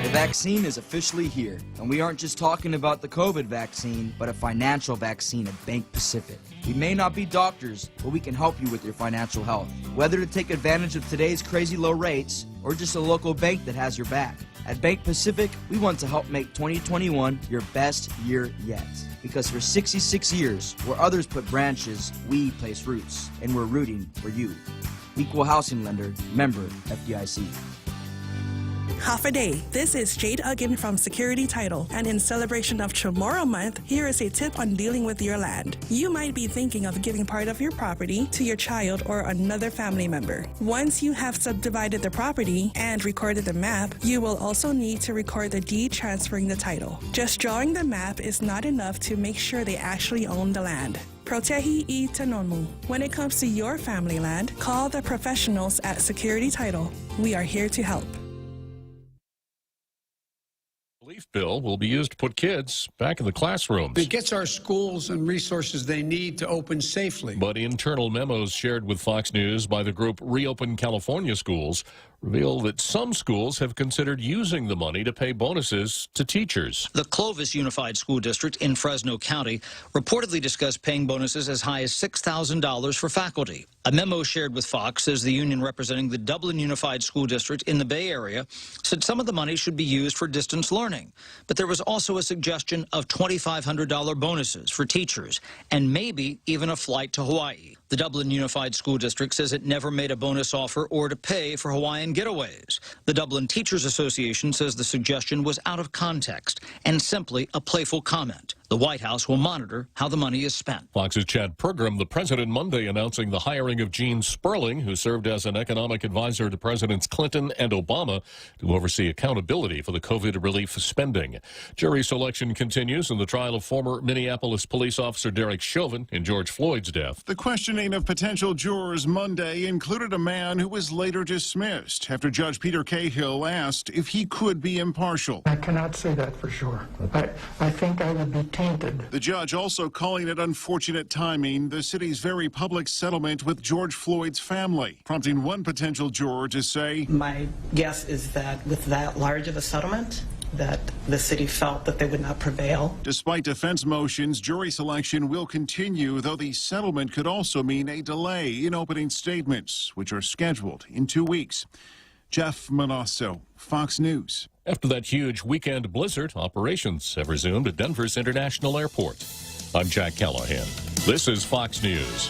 The vaccine is officially here, and we aren't just talking about the COVID vaccine, but a financial vaccine at Bank Pacific. We may not be doctors, but we can help you with your financial health. Whether to take advantage of today's crazy low rates, or just a local bank that has your back. At Bank Pacific, we want to help make 2021 your best year yet. Because for 66 years, where others put branches, we place roots, and we're rooting for you. Equal housing lender, member FDIC. Half a day. This is Jade Uggan from Security Title, and in celebration of Tomorrow Month, here is a tip on dealing with your land. You might be thinking of giving part of your property to your child or another family member. Once you have subdivided the property and recorded the map, you will also need to record the deed transferring the title. Just drawing the map is not enough to make sure they actually own the land. Protehi I Tanonmu. When it comes to your family land, call the professionals at Security Title. We are here to help. Relief bill will be used to put kids back in the classrooms. It gets our schools and resources they need to open safely. But internal memos shared with Fox News by the group Reopen California Schools reveal that some schools have considered using the money to pay bonuses to teachers. The Clovis Unified School District in Fresno County reportedly discussed paying bonuses as high as $6,000 for faculty. A memo shared with Fox says the union representing the Dublin Unified School District in the Bay Area said some of the money should be used for distance learning. But there was also a suggestion of $2,500 bonuses for teachers and maybe even a flight to Hawaii. The Dublin Unified School District says it never made a bonus offer or to pay for Hawaiian getaways. The Dublin Teachers Association says the suggestion was out of context and simply a playful comment. The White House will monitor how the money is spent. Fox's Chad Pergram, the president, Monday announcing the hiring of Gene Sperling, who served as an economic advisor to Presidents Clinton and Obama, to oversee accountability for the COVID relief spending. Jury selection continues in the trial of former Minneapolis police officer Derek Chauvin in George Floyd's death. The questioning of potential jurors Monday included a man who was later dismissed after Judge Peter Cahill asked if he could be impartial. I cannot say that for sure. I think I would be tainted. The judge also calling it unfortunate timing, the city's very public settlement with George Floyd's family, prompting one potential juror to say, "My guess is that with that large of a settlement, that the city felt that they would not prevail." Despite defense motions, jury selection will continue, though the settlement could also mean a delay in opening statements, which are scheduled in 2 weeks. Jeff Manasso, Fox News. After that huge weekend blizzard, operations have resumed at Denver's International Airport. I'm Jack Callahan. This is Fox News.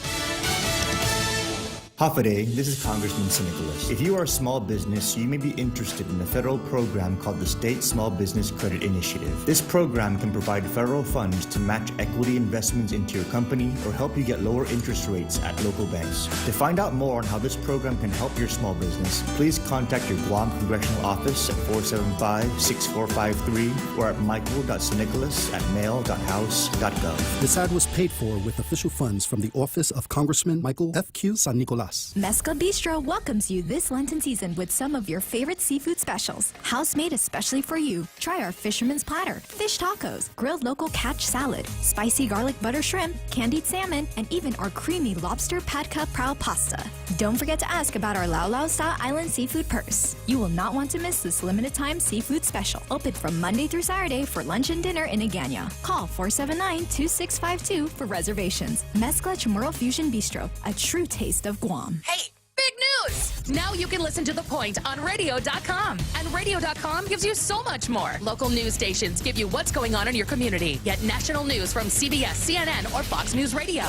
Hafaday, this is Congressman Nicholas. If you are a small business, you may be interested in a federal program called the State Small Business Credit Initiative. This program can provide federal funds to match equity investments into your company or help you get lower interest rates at local banks. To find out more on how this program can help your small business, please contact your Guam Congressional Office at 475-6453 or at michael.sanicolas@mail.house.gov. This ad was paid for with official funds from the Office of Congressman Michael F.Q. San Nicolas. Mezcla Bistro welcomes you this Lenten season with some of your favorite seafood specials. House-made especially for you. Try our fisherman's platter, fish tacos, grilled local catch salad, spicy garlic butter shrimp, candied salmon, and even our creamy lobster padka prao pasta. Don't forget to ask about our Lau Lau Style Island seafood purse. You will not want to miss this limited time seafood special. Open from Monday through Saturday for lunch and dinner in Agana. Call 479-2652 for reservations. Mezcla Chamorro Fusion Bistro, a true taste of Guam. Hey, big news! Now you can listen to The Point on radio.com. And radio.com gives you so much more. Local news stations give you what's going on in your community. Get national news from CBS, CNN, or Fox News Radio.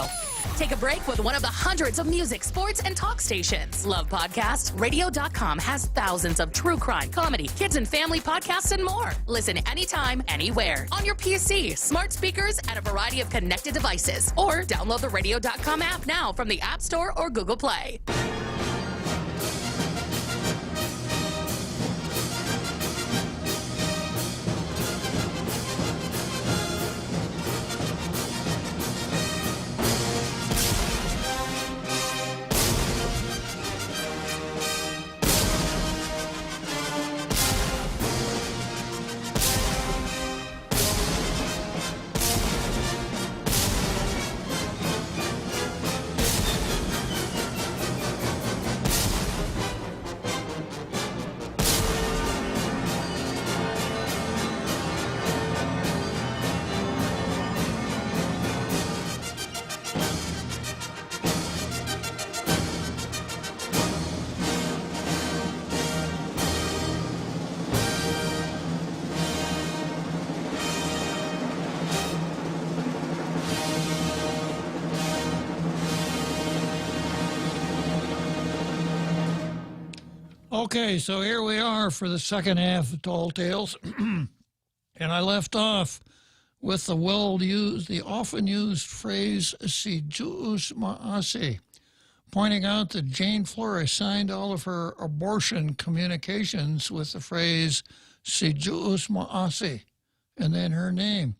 Take a break with one of the hundreds of music, sports, and talk stations. Love Podcast? Radio.com has thousands of true crime, comedy, kids and family podcasts, and more. Listen anytime, anywhere. On your PC, smart speakers, and a variety of connected devices. Or download the Radio.com app now from the App Store or Google Play. Okay, so here we are for the second half of Tall Tales. And I left off with the often used phrase, si Juus Maase, pointing out that Jane Flores signed all of her abortion communications with the phrase, si Juus Maase, and then her name.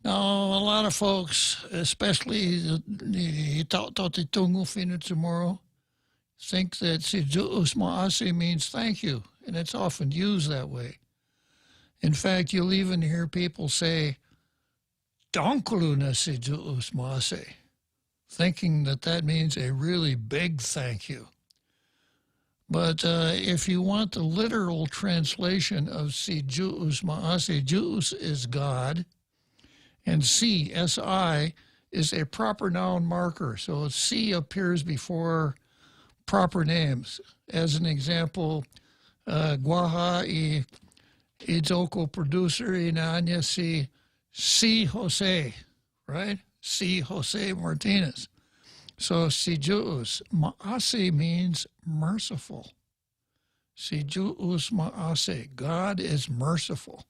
Now, a lot of folks, especially the Tautotitungu Finutsumoro, think that si Juus Maase means thank you, and it's often used that way. In fact, you'll even hear people say, Dankulu na si Juus Maase, thinking that that means a really big thank you. But if you want the literal translation of si Juus Maase, Juus is God, and si, S-I, is a proper noun marker. So si appears before proper names. As an example, Guaha y Izoko producer Inanya si Jose, right? Si Jose Martinez. So si Juus Maase means merciful. Si Juus Maase, God is merciful.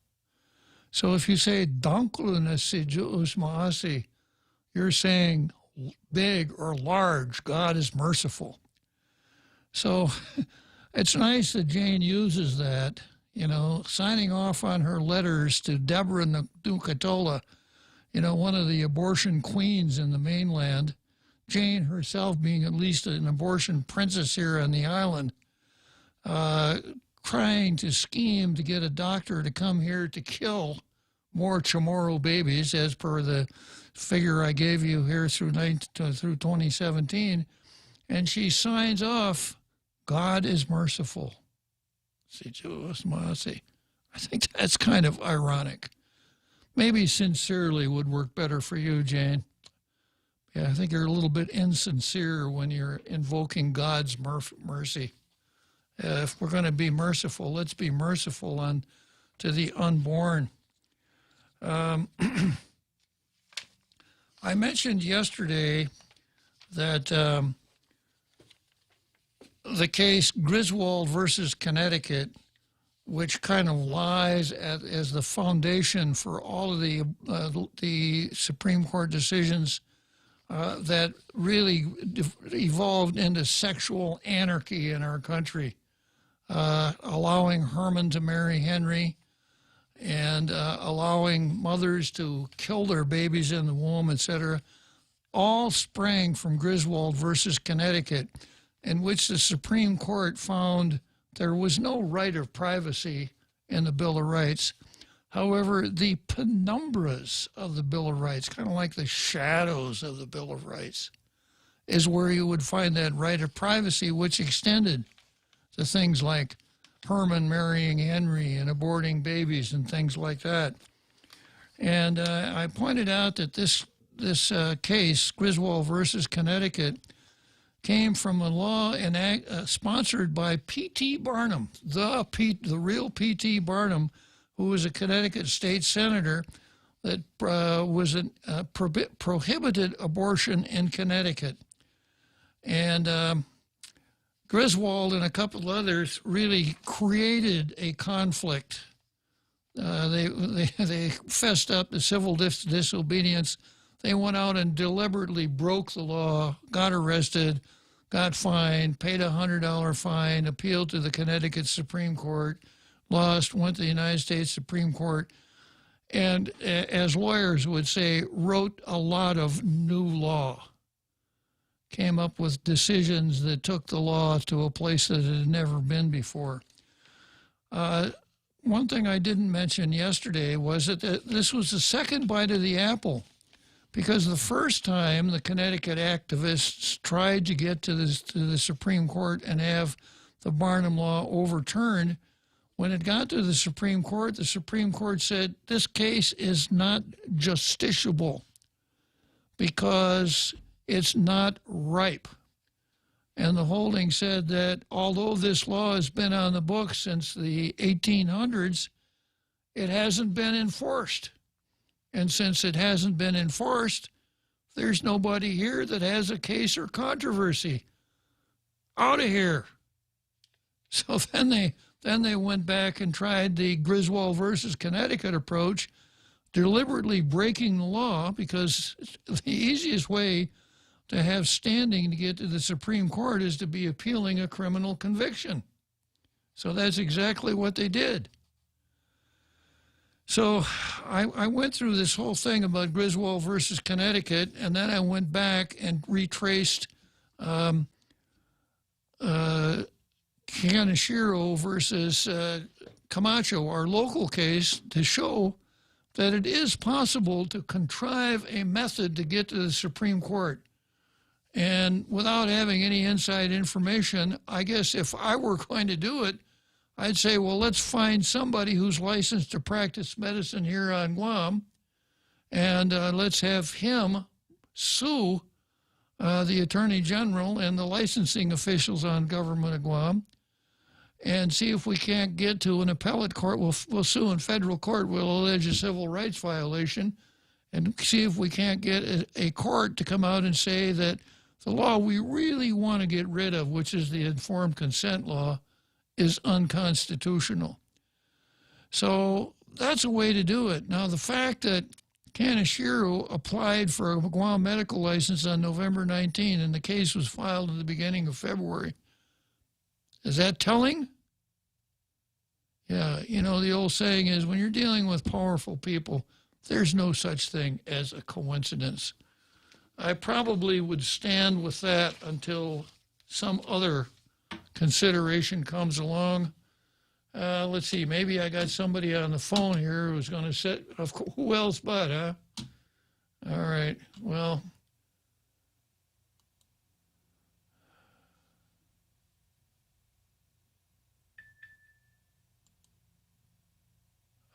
So if you say Dankulu na si Juus Maase, you're saying big or large, God is merciful. So it's nice that Jane uses that, you know, signing off on her letters to Deborah Nucatola, you know, one of the abortion queens in the mainland, Jane herself being at least an abortion princess here on the island, trying to scheme to get a doctor to come here to kill more Chamorro babies, as per the figure I gave you here through 2017. And she signs off, God is merciful. Si Juus Maase. I think that's kind of ironic. Maybe sincerely would work better for you, Jane. Yeah, I think you're a little bit insincere when you're invoking God's mercy. If we're going to be merciful, let's be merciful to the unborn. I mentioned yesterday that the case Griswold versus Connecticut, which kind of lies as the foundation for all of the Supreme Court decisions that really evolved into sexual anarchy in our country, allowing Herman to marry Henry and allowing mothers to kill their babies in the womb, etc., all sprang from Griswold versus Connecticut, in which the Supreme Court found there was no right of privacy in the Bill of Rights. However, the penumbras of the Bill of Rights, kind of like the shadows of the Bill of Rights, is where you would find that right of privacy, which extended to things like Herman marrying Henry and aborting babies and things like that. And I pointed out that this case, Griswold versus Connecticut, came from a law sponsored by P.T. Barnum, the real P.T. Barnum, who was a Connecticut state senator, that prohibited abortion in Connecticut. And Griswold and a couple others really created a conflict. They fessed up to civil disobedience. They went out and deliberately broke the law, got arrested, got fined, paid a $100 fine, appealed to the Connecticut Supreme Court, lost, went to the United States Supreme Court, and as lawyers would say, wrote a lot of new law, came up with decisions that took the law to a place that it had never been before. One thing I didn't mention yesterday was that this was the second bite of the apple, because the first time the Connecticut activists tried to get to the Supreme Court and have the Barnum Law overturned, when it got to the Supreme Court said this case is not justiciable because it's not ripe. And the holding said that although this law has been on the books since the 1800s, it hasn't been enforced. And since it hasn't been enforced, there's nobody here that has a case or controversy. Out of here. So then they went back and tried the Griswold versus Connecticut approach, deliberately breaking the law, because the easiest way to have standing to get to the Supreme Court is to be appealing a criminal conviction. So that's exactly what they did. So I went through this whole thing about Griswold versus Connecticut, and then I went back and retraced Kaneshiro versus Camacho, our local case, to show that it is possible to contrive a method to get to the Supreme Court. And without having any inside information, I guess if I were going to do it, I'd say, well, let's find somebody who's licensed to practice medicine here on Guam, and let's have him sue the Attorney General and the licensing officials on government of Guam, and see if we can't get to an appellate court. We'll sue in federal court. We'll allege a civil rights violation, and see if we can't get a court to come out and say that the law we really want to get rid of, which is the informed consent law, is unconstitutional. So that's a way to do it. Now, the fact that Kaneshiro applied for a Guam medical license on November 19 and the case was filed in the beginning of February, is that telling? Yeah, you know, the old saying is when you're dealing with powerful people, there's no such thing as a coincidence. I probably would stand with that until some other consideration comes along. Let's see, maybe I got somebody on the phone here who's going to sit. Who else but, huh? All right, well.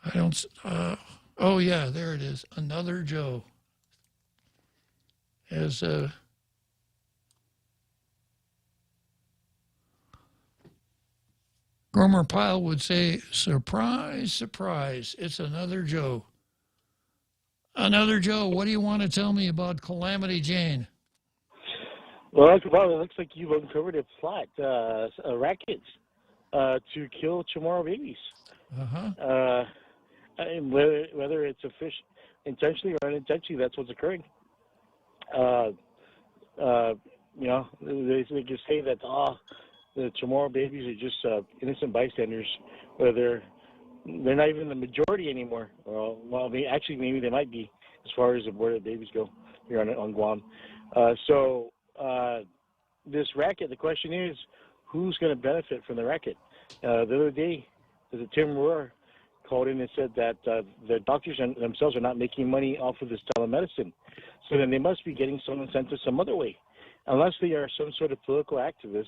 I don't, oh yeah, there it is. Another Joe. As Gomer Pyle would say, surprise, surprise, it's another Joe. Another Joe, what do you want to tell me about Calamity Jane? Well, it looks like you've uncovered a plot, a racket to kill Chamorro babies. Uh-huh. And whether it's intentionally or unintentionally, that's what's occurring. You know, they can say that the Chamorro babies are just innocent bystanders, where they're not even the majority anymore. Well, maybe they might be, as far as aborted babies go here on Guam. So this racket, the question is, who's going to benefit from the racket? The other day, there's a Tim Rohr called in and said that the doctors themselves are not making money off of this telemedicine. So then they must be getting some incentive some other way. Unless they are some sort of political activists,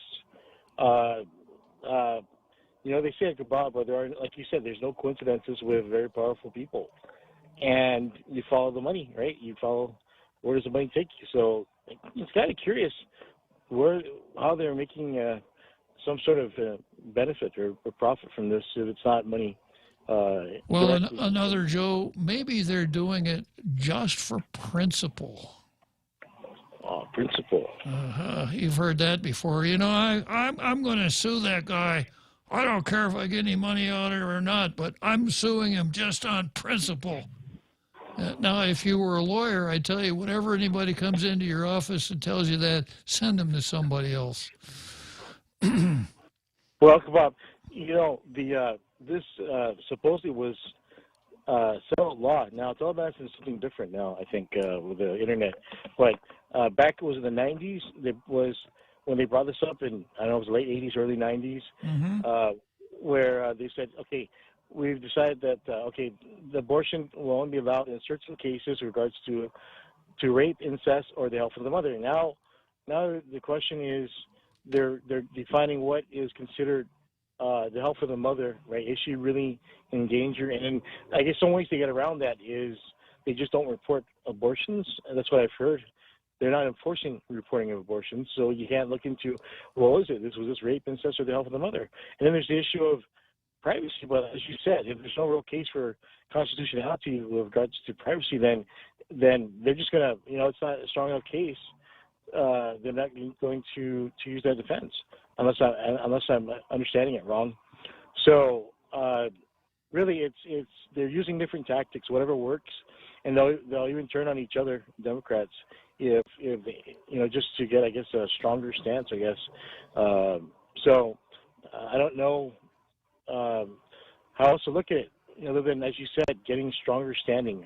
you know, they say it could Bob, but there are, like you said, there's no coincidences with very powerful people. And you follow the money, right? You follow, where does the money take you? So it's kind of curious how they're making some sort of benefit or profit from this if it's not money. Well, another, Joe, maybe they're doing it just for principle. Principle. You've heard that before. You know, I'm going to sue that guy. I don't care if I get any money out of it or not, but I'm suing him just on principle. Now, if you were a lawyer, I'd tell you, whenever anybody comes into your office and tells you that, send them to somebody else. Well, Bob, you know, this supposedly was settled law. Now, it's all about something different now, I think, with the internet. But back, it was in the 90s, when they brought this up in, I don't know, it was late 80s, early 90s, where they said, okay, we've decided that, okay, the abortion will only be allowed in certain cases in regards to rape, incest, or the health of the mother. Now the question is, they're defining what is considered the health of the mother, right? Is she really in danger? And I guess some ways to get around that is they just don't report abortions, and that's what I've heard. They're not enforcing reporting of abortions, so you can't look into, well, is it? Was this rape, incest, or the health of the mother? And then there's the issue of privacy. But as you said, if there's no real case for constitutionality with regards to privacy, then they're just going to, you know, it's not a strong enough case. They're not going to use that defense unless I'm understanding it wrong. So really, it's they're using different tactics, whatever works, and they'll even turn on each other, Democrats, if they, you know, just to get, I guess, a stronger stance, I guess. So I don't know how else to look at it, other than, as you said, getting stronger standing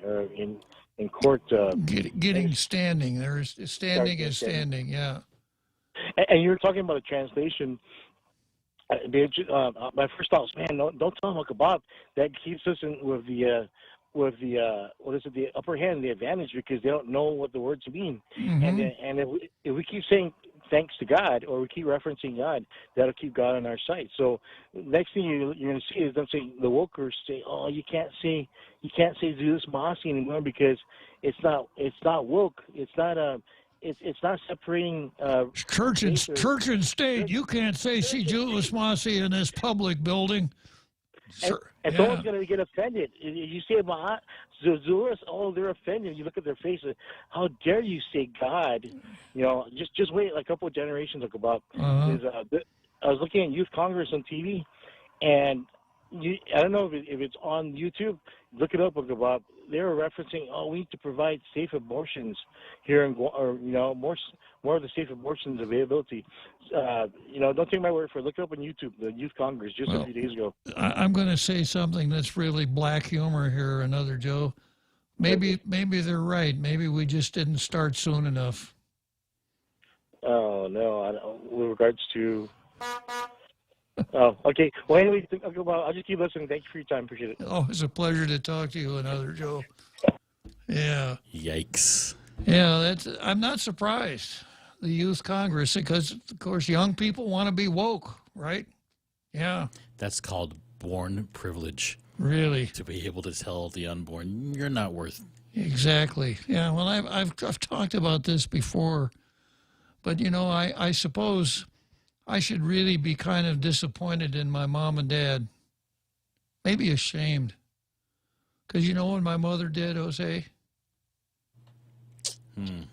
in court. Getting standing. There's standing is standing. Yeah. And you were talking about a translation. My first thought was, man, don't tell Uncle Bob. That keeps us in with the what is it, the upper hand, the advantage, because they don't know what the words mean. And if we keep saying thanks to God, or we keep referencing God, that'll keep God on our side. So next thing you're going to see is them say, the wokers say, oh, you can't say Zeus Masi anymore because it's not woke. It's not separating church and state. You can't say Zeus Masi in this public building. And someone's going to get offended. You say Zeus, oh, they're offended. You look at their faces. How dare you say God? You know, just wait a couple of generations about. I was looking at Youth Congress on TV, and I don't know if it's on YouTube. Look it up, about. They were referencing, oh, we need to provide safe abortions here, or you know, more of the safe abortions availability. You know, don't take my word for it. Look it up on YouTube, the Youth Congress, just a few days ago. I'm going to say something that's really black humor here, another Joe. Maybe they're right. Maybe we just didn't start soon enough. Oh no, I don't, with regards to. Oh, okay. Well, anyway, I'll just keep listening. Thank you for your time. Appreciate it. Oh, it's a pleasure to talk to you, another Joe. Yeah. Yikes. Yeah, I'm not surprised. The Youth Congress, because, of course, young people want to be woke, right? Yeah. That's called born privilege. Really? To be able to tell the unborn, you're not worth. Exactly. Yeah, well, I've talked about this before, but, you know, I suppose I should really be kind of disappointed in my mom and dad, maybe ashamed. Because, you know, when my mother did, Jose,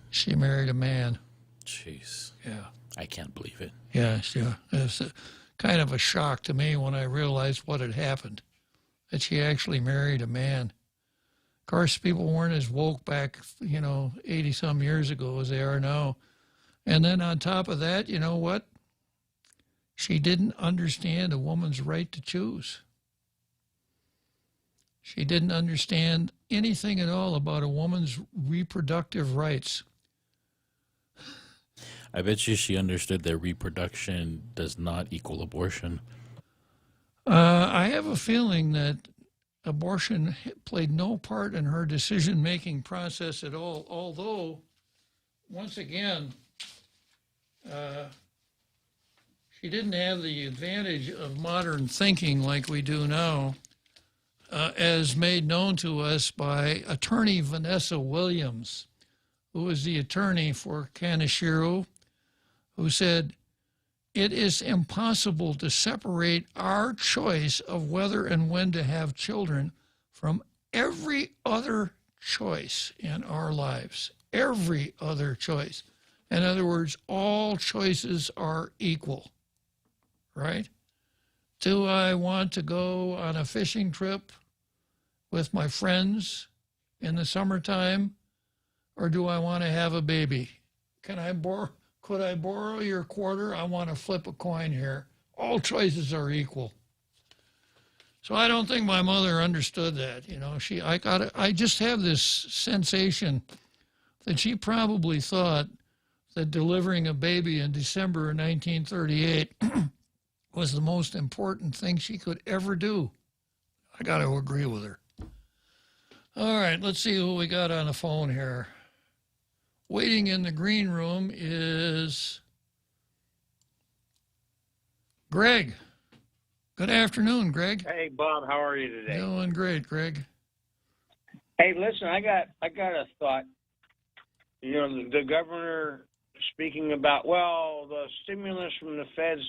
she married a man. Jeez. Yeah. I can't believe it. Yeah. It's kind of a shock to me when I realized what had happened, that she actually married a man. Of course, people weren't as woke back, 80-some years ago as they are now. And then on top of that, you know what? She didn't understand a woman's right to choose. She didn't understand anything at all about a woman's reproductive rights. I bet you she understood that reproduction does not equal abortion. I have a feeling that abortion played no part in her decision-making process at all, although, once again, she didn't have the advantage of modern thinking like we do now, as made known to us by attorney Vanessa Williams, who was the attorney for Kaneshiro, who said, it is impossible to separate our choice of whether and when to have children from every other choice in our lives. Every other choice. In other words, all choices are equal, right? Do I want to go on a fishing trip with my friends in the summertime, or do I want to have a baby? Could I borrow your quarter? I want to flip a coin here. All choices are equal. So I don't think my mother understood that. You know, I just have this sensation that she probably thought that delivering a baby in December of 1938 was the most important thing she could ever do. I got to agree with her. All right, let's see who we got on the phone here. Waiting in the green room is Greg. Good afternoon, Greg. Hey, Bob, how are you today? Doing great, Greg. Hey, listen, I got a thought. You know, the governor speaking about, well, the stimulus from the feds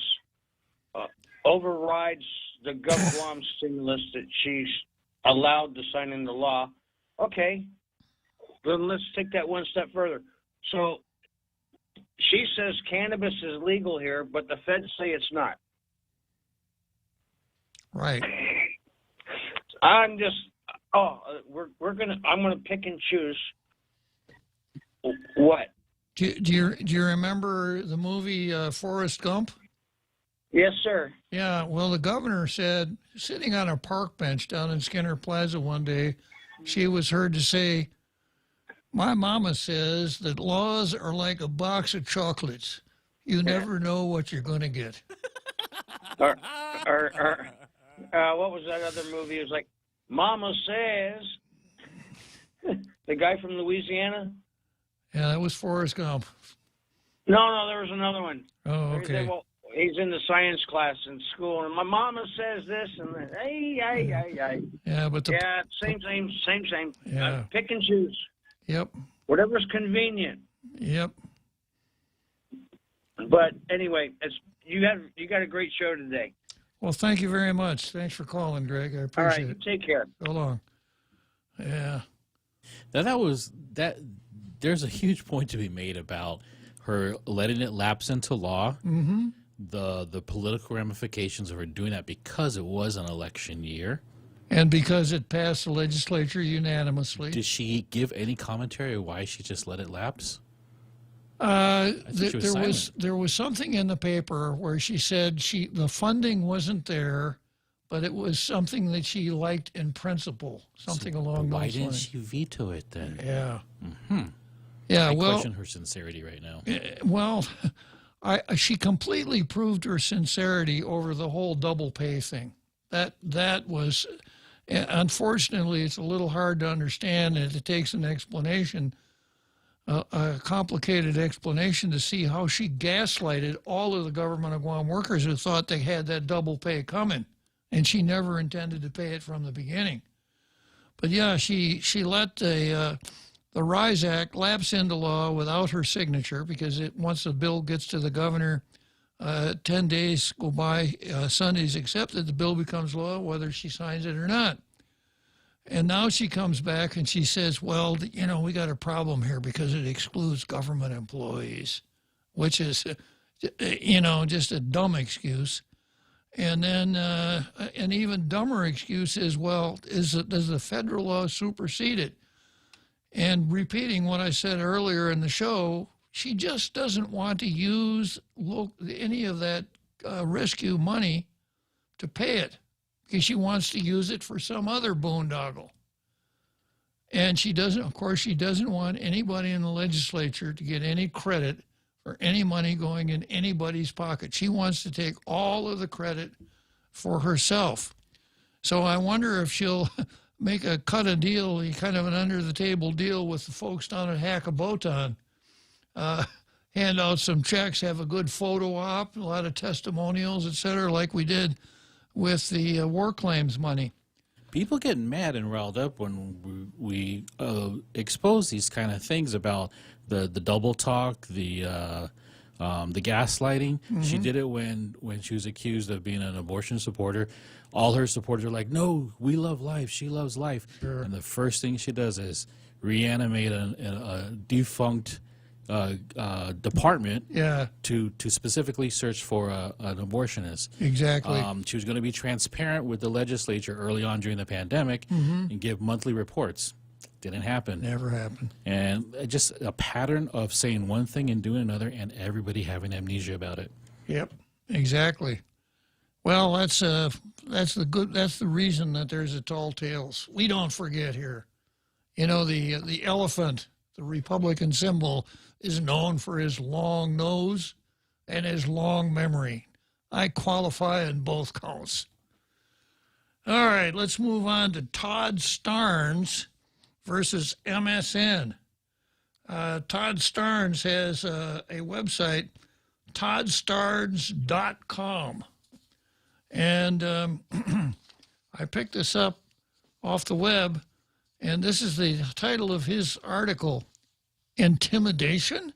overrides the GovGuam stimulus that she's allowed to sign into law. Okay, then let's take that one step further. So she says cannabis is legal here, but the feds say it's not. Right. I'm gonna pick and choose what. Do you remember the movie Forrest Gump? Yes, sir. Yeah, well, the governor said, sitting on a park bench down in Skinner Plaza one day, she was heard to say, "My mama says that laws are like a box of chocolates. You never know what you're going to get." Or what was that other movie? It was like, Mama Says. The guy from Louisiana? Yeah, that was Forrest Gump. No, there was another one. Oh, okay. He's in the science class in school, and my mama says this, and then, Yeah, but same. Yeah. Pick and choose. Yep. Whatever's convenient. Yep. But anyway, you got a great show today. Well, thank you very much. Thanks for calling, Greg. I appreciate All right, it. take care. So long. Yeah. Now there's a huge point to be made about her letting it lapse into law. Mm-hmm. The political ramifications of her doing that because it was an election year. And because it passed the legislature unanimously. Did she give any commentary on why she just let it lapse? There was something in the paper where she said the funding wasn't there, but it was something that she liked in principle, something along those lines. Why didn't she veto it then? Yeah. Mm-hmm. Yeah. I well, question her sincerity right now. Well, she completely proved her sincerity over the whole double pay thing. That was, unfortunately, it's a little hard to understand, and it takes an explanation. A complicated explanation to see how she gaslighted all of the government of Guam workers who thought they had that double pay coming, and she never intended to pay it from the beginning. But yeah, she let the RISE Act lapse into law without her signature, because once the bill gets to the governor, 10 days go by, Sunday's accepted, the bill becomes law whether she signs it or not. And now she comes back and she says, well, we got a problem here because it excludes government employees, which is, just a dumb excuse. And then an even dumber excuse is, well, does the federal law supersede it? And repeating what I said earlier in the show, she just doesn't want to use any of that rescue money to pay it, because she wants to use it for some other boondoggle. And she doesn't want anybody in the legislature to get any credit for any money going in anybody's pocket. She wants to take all of the credit for herself. So I wonder if she'll cut a deal, kind of an under-the-table deal with the folks down at Hackabotan, hand out some checks, have a good photo op, a lot of testimonials, et cetera, like we did with the war claims money. People get mad and riled up when we expose these kind of things about the double talk, the The gaslighting, she Mhm. did it when she was accused of being an abortion supporter. All her supporters are like, no, we love life. She loves life. Sure. And the first thing she does is reanimate a defunct department Yeah. to specifically search for an abortionist. Exactly. She was going to be transparent with the legislature early on during the pandemic Mhm. and give monthly reports. Didn't happen. Never happened. And just a pattern of saying one thing and doing another, and everybody having amnesia about it. Yep, exactly. Well, that's the reason that there's a tall tales. We don't forget here. You know, the elephant, the Republican symbol, is known for his long nose and his long memory. I qualify in both counts. All right, let's move on to Todd Starnes versus MSN. Todd Starnes has a website, toddstarnes.com. And I picked this up off the web, and this is the title of his article, Intimidation?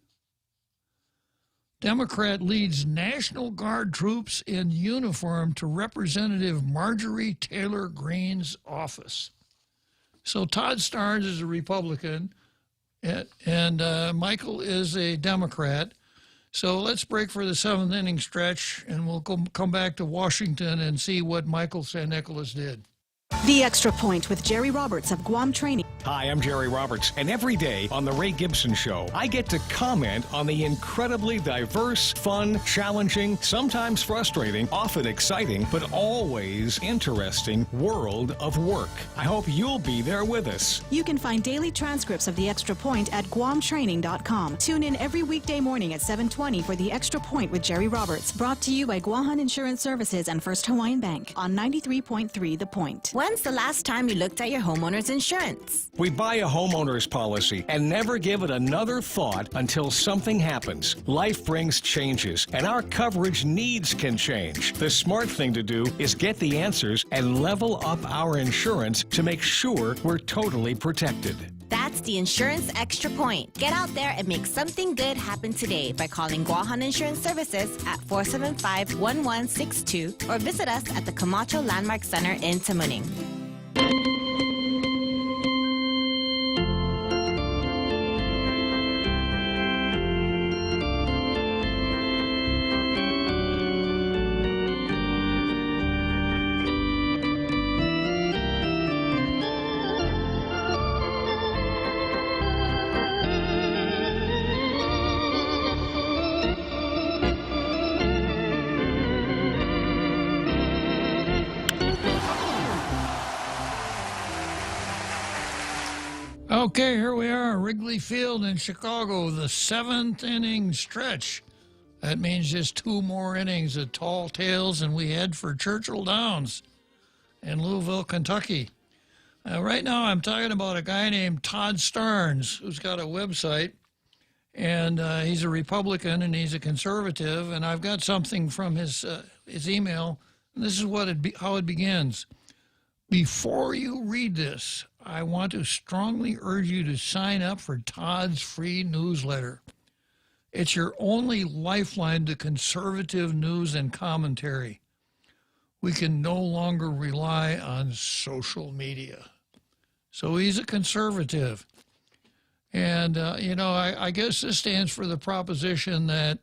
Democrat leads National Guard troops in uniform to Representative Marjorie Taylor Greene's office. So Todd Starnes is a Republican, and Michael is a Democrat. So let's break for the seventh inning stretch, and we'll come back to Washington and see what Michael San Nicolas did. The Extra Point with Jerry Roberts of Guam Training. Hi, I'm Jerry Roberts, and every day on The Ray Gibson Show, I get to comment on the incredibly diverse, fun, challenging, sometimes frustrating, often exciting, but always interesting world of work. I hope you'll be there with us. You can find daily transcripts of The Extra Point at guamtraining.com. Tune in every weekday morning at 7:20 for The Extra Point with Jerry Roberts. Brought to you by Guahan Insurance Services and First Hawaiian Bank on 93.3 The Point. When's the last time you looked at your homeowner's insurance? We buy a homeowner's policy and never give it another thought until something happens. Life brings changes, and our coverage needs can change. The smart thing to do is get the answers and level up our insurance to make sure we're totally protected. That's the Insurance Extra Point. Get out there and make something good happen today by calling Guahan Insurance Services at 475-1162 or visit us at the Camacho Landmark Center in Tamuning. Okay, here we are, Wrigley Field in Chicago, the seventh inning stretch. That means just two more innings of tall tales, and we head for Churchill Downs in Louisville, Kentucky. Right now, I'm talking about a guy named Todd Starnes, who's got a website, and he's a Republican and he's a conservative. And I've got something from his email. And this is how it begins. Before you read this, I want to strongly urge you to sign up for Todd's free newsletter. It's your only lifeline to conservative news and commentary. We can no longer rely on social media. So he's a conservative. And, I guess this stands for the proposition that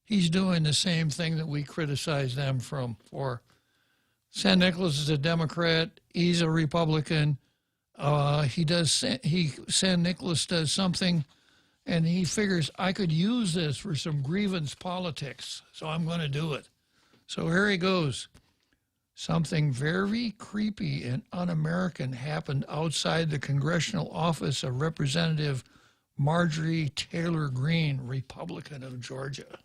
he's doing the same thing that we criticize them for. San Nicolas is a Democrat. He's a Republican. San Nicolas does something, and he figures I could use this for some grievance politics, so I'm going to do it. So here he goes. Something very creepy and un-American happened outside the congressional office of Representative Marjorie Taylor Greene, Republican of Georgia.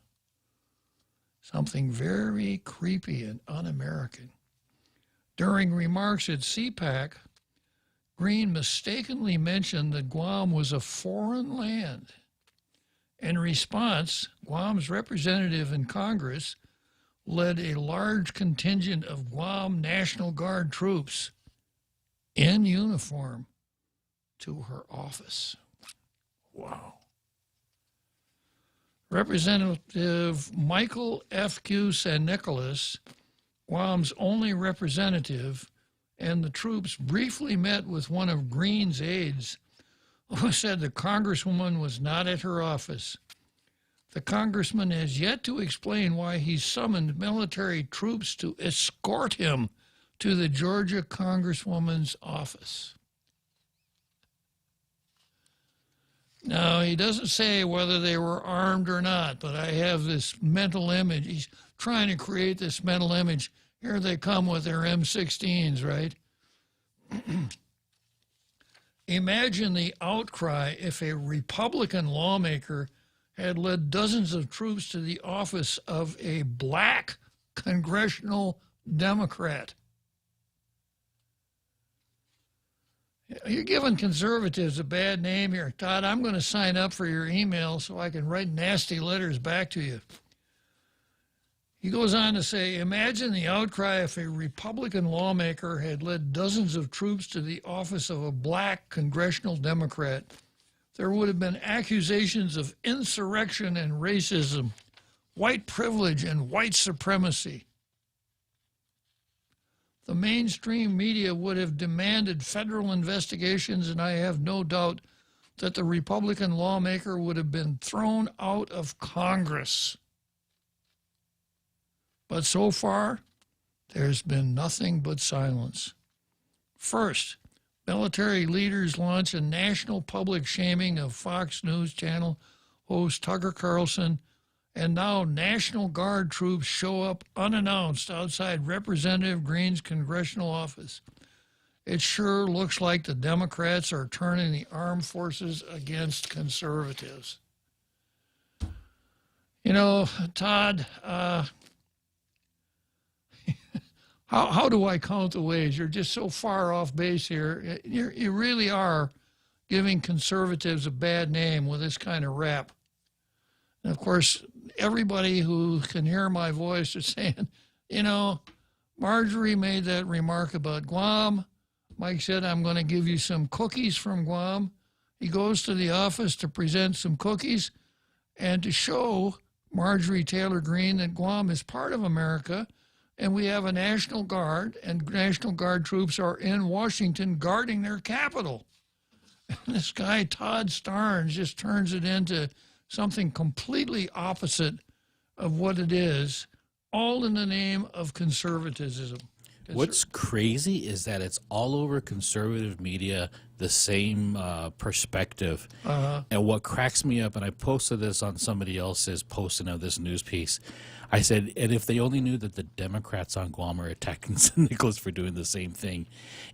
Something very creepy and un-American. During remarks at CPAC, Greene mistakenly mentioned that Guam was a foreign land. In response, Guam's representative in Congress led a large contingent of Guam National Guard troops in uniform to her office. Wow. Representative Michael F.Q. San Nicolas, Guam's only representative, and the troops briefly met with one of Green's aides, who said the congresswoman was not at her office. The congressman has yet to explain why he summoned military troops to escort him to the Georgia congresswoman's office. Now, he doesn't say whether they were armed or not, but I have this mental image. He's trying to create this mental image. Here they come with their M16s, right? Imagine the outcry if a Republican lawmaker had led dozens of troops to the office of a black congressional Democrat. You're giving conservatives a bad name here. Todd, I'm going to sign up for your email so I can write nasty letters back to you. He goes on to say, imagine the outcry if a Republican lawmaker had led dozens of troops to the office of a black congressional Democrat. There would have been accusations of insurrection and racism, white privilege and white supremacy. The mainstream media would have demanded federal investigations, and I have no doubt that the Republican lawmaker would have been thrown out of Congress. But so far, there's been nothing but silence. First, military leaders launch a national public shaming of Fox News Channel host Tucker Carlson, and now National Guard troops show up unannounced outside Representative Green's congressional office. It sure looks like the Democrats are turning the armed forces against conservatives. You know, Todd, how do I count the ways? You're just so far off base here. You really are giving conservatives a bad name with this kind of rap. And of course, everybody who can hear my voice is saying, you know, Marjorie made that remark about Guam. Mike said, I'm going to give you some cookies from Guam. He goes to the office to present some cookies and to show Marjorie Taylor Greene that Guam is part of America, and we have a National Guard, and National Guard troops are in Washington guarding their capital. And this guy, Todd Starnes, just turns it into something completely opposite of what it is, all in the name of conservatism. What's crazy is that it's all over conservative media, the same perspective. And what cracks me up, and I posted this on somebody else's posting of this news piece, I said, and if they only knew that the Democrats on Guam are attacking San Nicolas for doing the same thing,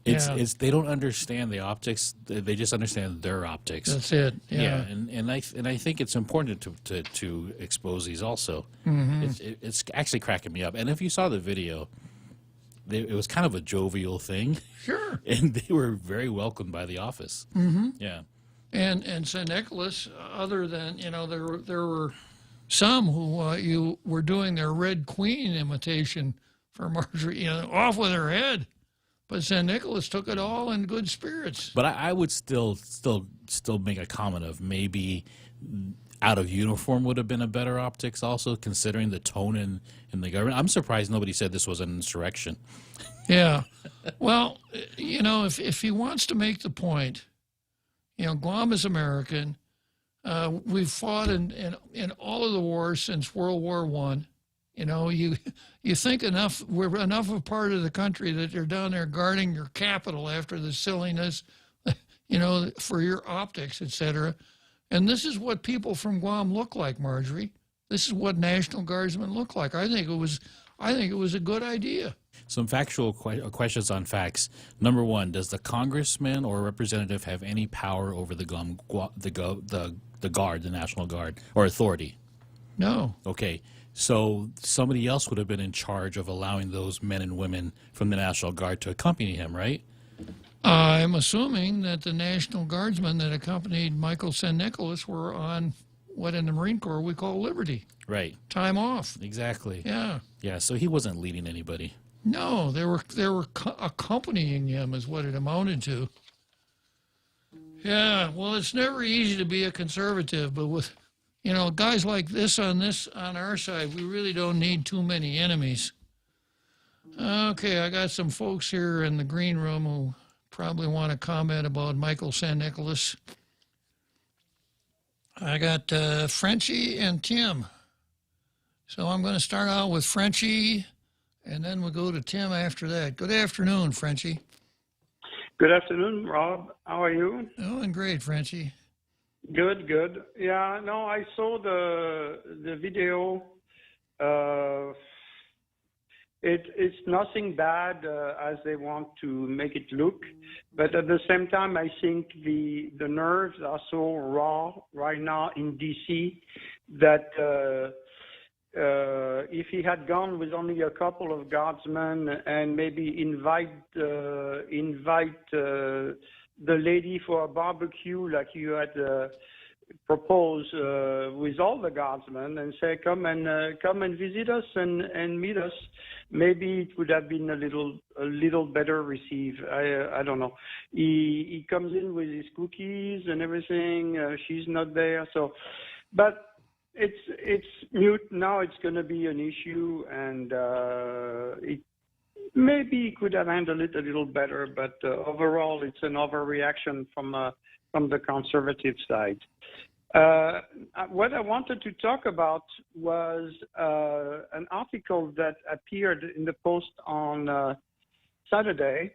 it's they don't understand the optics. They just understand their optics. That's it. Yeah. And I think it's important to expose these also. It's actually cracking me up. And if you saw the video, it was kind of a jovial thing. Sure. And they were very welcomed by the office. Yeah. And San Nicolas, other than, you know, there were some who you were doing their Red Queen imitation for Marjorie, you know, off with her head. But San Nicolas took it all in good spirits. But I would still make a comment of maybe out of uniform would have been a better optics also, considering the tone in the government. I'm surprised nobody said this was an insurrection. Yeah. Well, you know, if he wants to make the point, you know, Guam is American. We've fought in all of the wars since World War I. You know, you think we're enough a part of the country that you're down there guarding your capital after the silliness, you know, for your optics, etc. And this is what people from Guam look like, Marjorie. This is what National Guardsmen look like. I think it was a good idea. Some factual questions on facts. Number one, does the congressman or representative have any power over the Guard, the National Guard, or authority? No. Okay. So somebody else would have been in charge of allowing those men and women from the National Guard to accompany him, right? I'm assuming that the National Guardsmen that accompanied Michael San Nicolas were on what in the Marine Corps we call liberty. Right. Time off. Exactly. Yeah. Yeah, so he wasn't leading anybody. No, they were accompanying him is what it amounted to. Yeah, well, it's never easy to be a conservative, but with, You know, guys like this on our side, we really don't need too many enemies. Okay, I got some folks here in the green room who probably want to comment about Michael San Nicolas. I got Frenchie and Tim. So I'm going to start out with Frenchie, and then we'll go to Tim after that. Good afternoon, Frenchie. Good afternoon, Rob. How are you? Doing great, Frenchie. Good, good. Yeah, no, I saw the video. It's nothing bad as they want to make it look, but at the same time, I think the nerves are so raw right now in DC that if he had gone with only a couple of guardsmen and maybe invite the lady for a barbecue like you had proposed with all the guardsmen and say come and visit us and meet us, maybe it would have been a little better received. I don't know. He comes in with his cookies and everything. She's not there, so but. It's mute now. It's going to be an issue, and it maybe could have handled it a little better. But overall, it's an overreaction from the conservative side. What I wanted to talk about was an article that appeared in the Post on Saturday,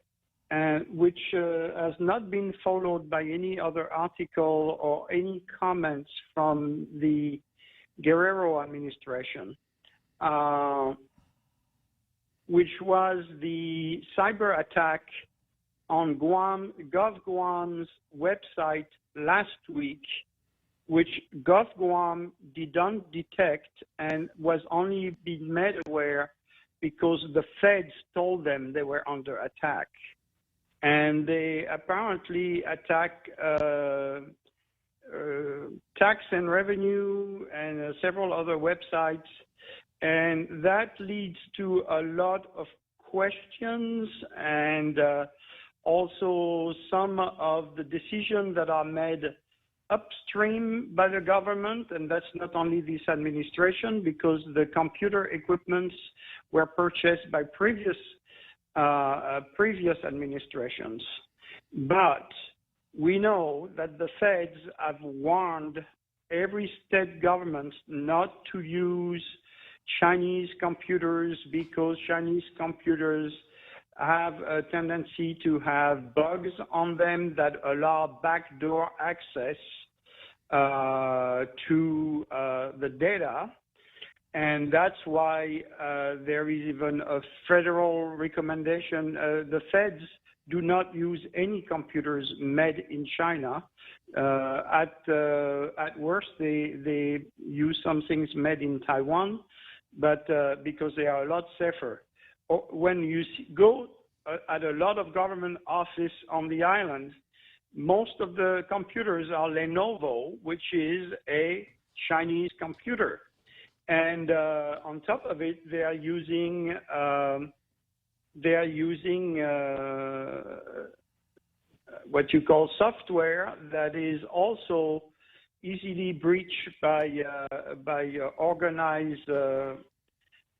and which has not been followed by any other article or any comments from the Guerrero administration, which was the cyber attack on GovGuam's website last week, which GovGuam didn't detect and was only being made aware because the feds told them they were under attack. And they apparently attack tax and revenue and several other websites, and that leads to a lot of questions and also some of the decisions that are made upstream by the government, and that's not only this administration because the computer equipments were purchased by previous administrations. But we know that the feds have warned every state government not to use Chinese computers because Chinese computers have a tendency to have bugs on them that allow backdoor access to the data. And that's why there is even a federal recommendation. The feds do not use any computers made in China. At worst, they use some things made in Taiwan, but because they are a lot safer. When you go at a lot of government office on the island, most of the computers are Lenovo, which is a Chinese computer. And on top of it, they are using what you call software that is also easily breached by organized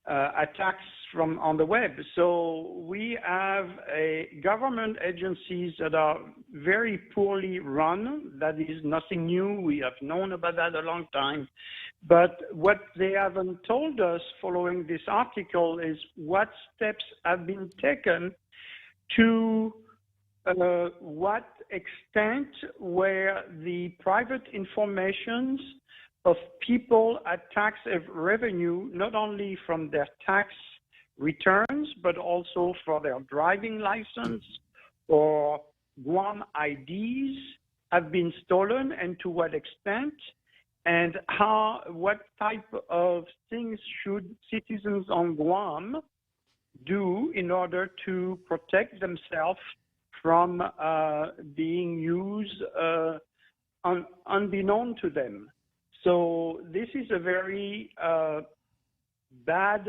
attacks from on the web. So we have government agencies that are very poorly run. That is nothing new. We have known about that a long time. But what they haven't told us following this article is what steps have been taken to what extent were the private informations of people at tax revenue, not only from their tax returns, but also for their driving license or Guam IDs have been stolen, and to what extent, and what type of things should citizens on Guam do in order to protect themselves from being used unbeknown to them. So this is a very bad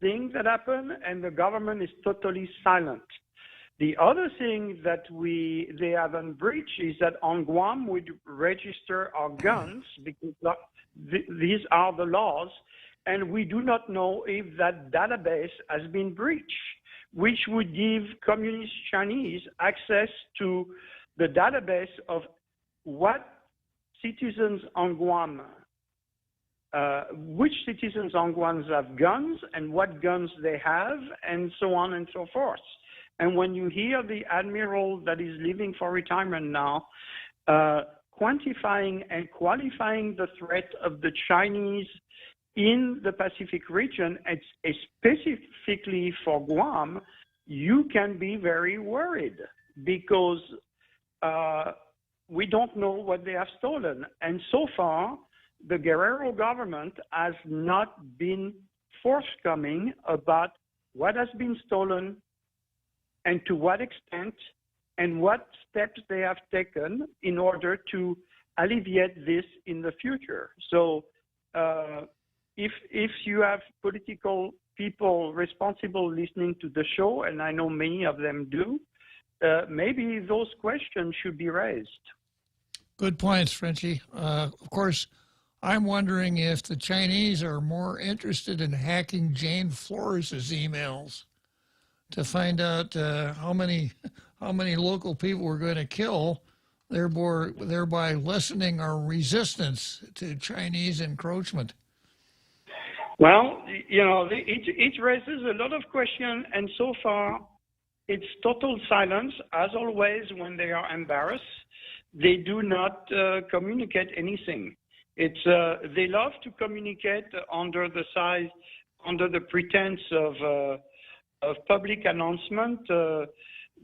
thing that happened, and the government is totally silent. The other thing that they haven't breached is that on Guam we register our guns because these are the laws, and we do not know if that database has been breached, which would give Communist Chinese access to the database of what citizens on Guam, which citizens on Guam have guns and what guns they have, and so on and so forth. And when you hear the admiral that is leaving for retirement now, quantifying and qualifying the threat of the Chinese in the Pacific region, specifically for Guam, you can be very worried because we don't know what they have stolen. And so far, the Guerrero government has not been forthcoming about what has been stolen and to what extent and what steps they have taken in order to alleviate this in the future. So if you have political people responsible listening to the show, and I know many of them do, maybe those questions should be raised. Good points, Frenchie. Of course, I'm wondering if the Chinese are more interested in hacking Jane Flores' emails to find out how many local people we're going to kill, thereby lessening our resistance to Chinese encroachment. Well, it raises a lot of questions, and so far it's total silence. As always, when they are embarrassed, they do not communicate anything. They love to communicate under the pretense of public announcement.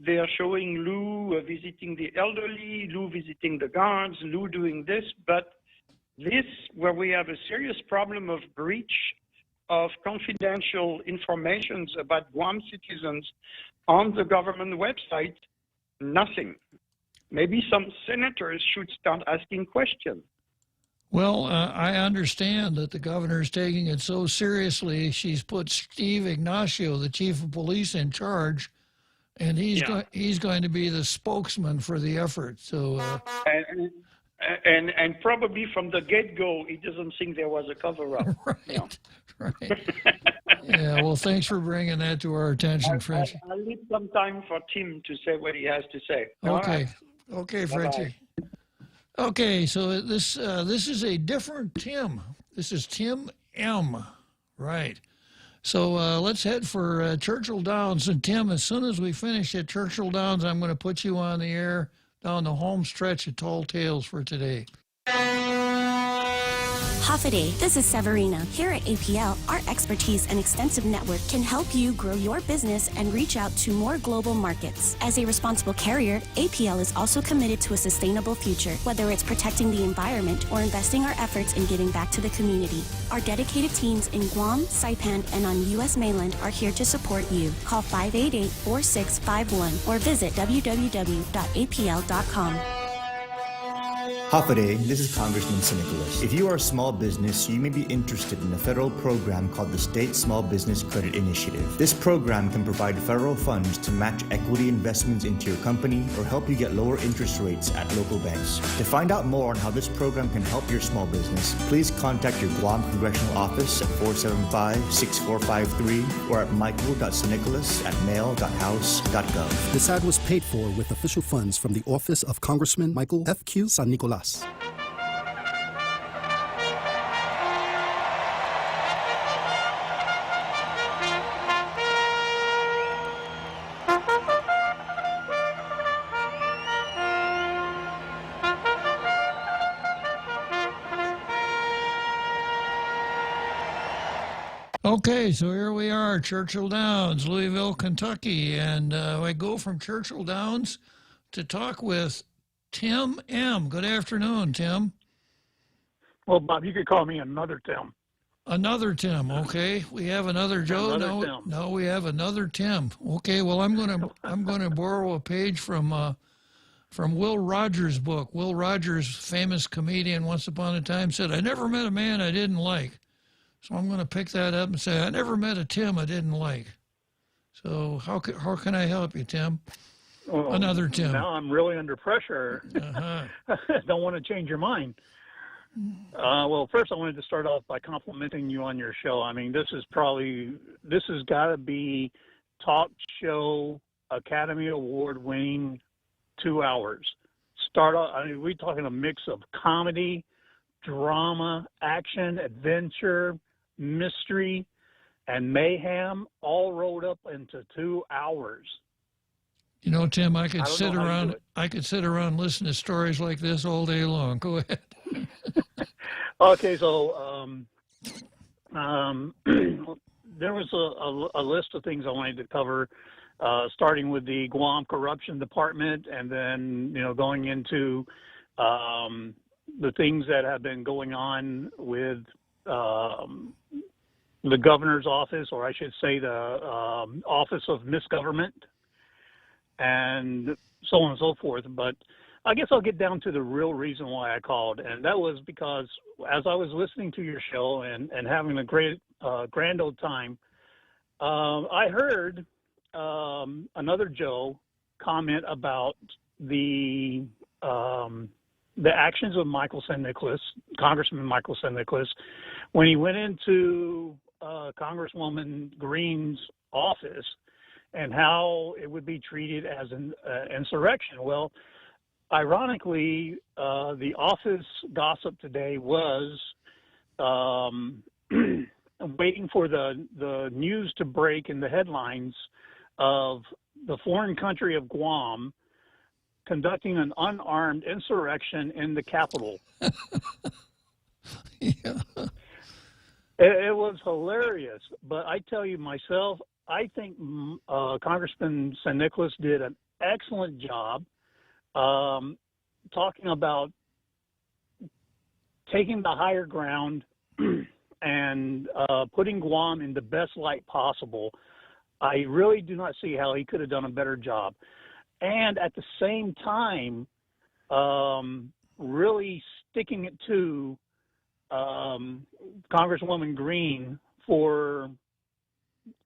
They are showing Lou visiting the elderly, Lou visiting the guards, Lou doing this, but this, where we have a serious problem of breach of confidential information about Guam citizens on the government website, nothing. Maybe some senators should start asking questions. Well, I understand that the governor is taking it so seriously, she's put Steve Ignacio, the chief of police, in charge, and he's going to be the spokesman for the effort. So, and probably from the get-go, he doesn't think there was a cover-up. Right, right. Yeah, well, thanks for bringing that to our attention, Frenchie. I'll leave some time for Tim to say what he has to say. Okay, All right. Okay, Frenchie. Okay, so this is a different Tim. This is Tim M. Right. So let's head for Churchill Downs. And Tim, as soon as we finish at Churchill Downs, I'm going to put you on the air down the home stretch of Tall Tales for today. Hoffaday, this is Severina. Here at APL, our expertise and extensive network can help you grow your business and reach out to more global markets. As a responsible carrier, APL is also committed to a sustainable future, whether it's protecting the environment or investing our efforts in giving back to the community. Our dedicated teams in Guam, Saipan, and on U.S. mainland are here to support you. Call 588-4651 or visit www.apl.com. Hoffaday, this is Congressman Nicholas. If you are a small business, you may be interested in a federal program called the State Small Business Credit Initiative. This program can provide federal funds to match equity investments into your company or help you get lower interest rates at local banks. To find out more on how this program can help your small business, please contact your Guam Congressional Office at 475-6453 or at michael.sanicolas@mail.house.gov. This ad was paid for with official funds from the Office of Congressman Michael F.Q. San Nicolas. Okay, so here we are, Churchill Downs, Louisville, Kentucky, and I go from Churchill Downs to talk with Tim M. Good afternoon, Tim. Well, Bob, you could call me another Tim. Another Tim, okay. We have another Joe. No, we have another Tim. Okay, well, I'm gonna borrow a page from Will Rogers' book. Will Rogers, famous comedian, once upon a time said, "I never met a man I didn't like." So I'm going to pick that up and say, I never met a Tim I didn't like. So how can I help you, Tim? Well, Another Tim. Now I'm really under pressure. Don't want to change your mind. Well, first I wanted to start off by complimenting you on your show. I mean, this has got to be talk show Academy Award winning 2 hours. Start off, I mean, we're talking a mix of comedy, drama, action, adventure, mystery, and mayhem, all rolled up into 2 hours. You know, Tim, I could sit around listening to stories like this all day long. Go ahead. Okay, so there was a list of things I wanted to cover, starting with the Guam Corruption Department, and then going into the things that have been going on with the governor's office, or I should say the Office of Misgovernment, and so on and so forth. But I guess I'll get down to the real reason why I called, and that was because as I was listening to your show and having a great grand old time, I heard another Joe comment about the actions of Michael San Nicolas, Congressman Michael San Nicolas, when he went into Congresswoman Green's office, and how it would be treated as an insurrection. Well, ironically, the office gossip today was waiting for the news to break in the headlines of the foreign country of Guam conducting an unarmed insurrection in the capital. Yeah. It was hilarious, but I tell you myself, I think Congressman San Nicolas did an excellent job talking about taking the higher ground and putting Guam in the best light possible. I really do not see how he could have done a better job. And at the same time, really sticking it to Congresswoman Green for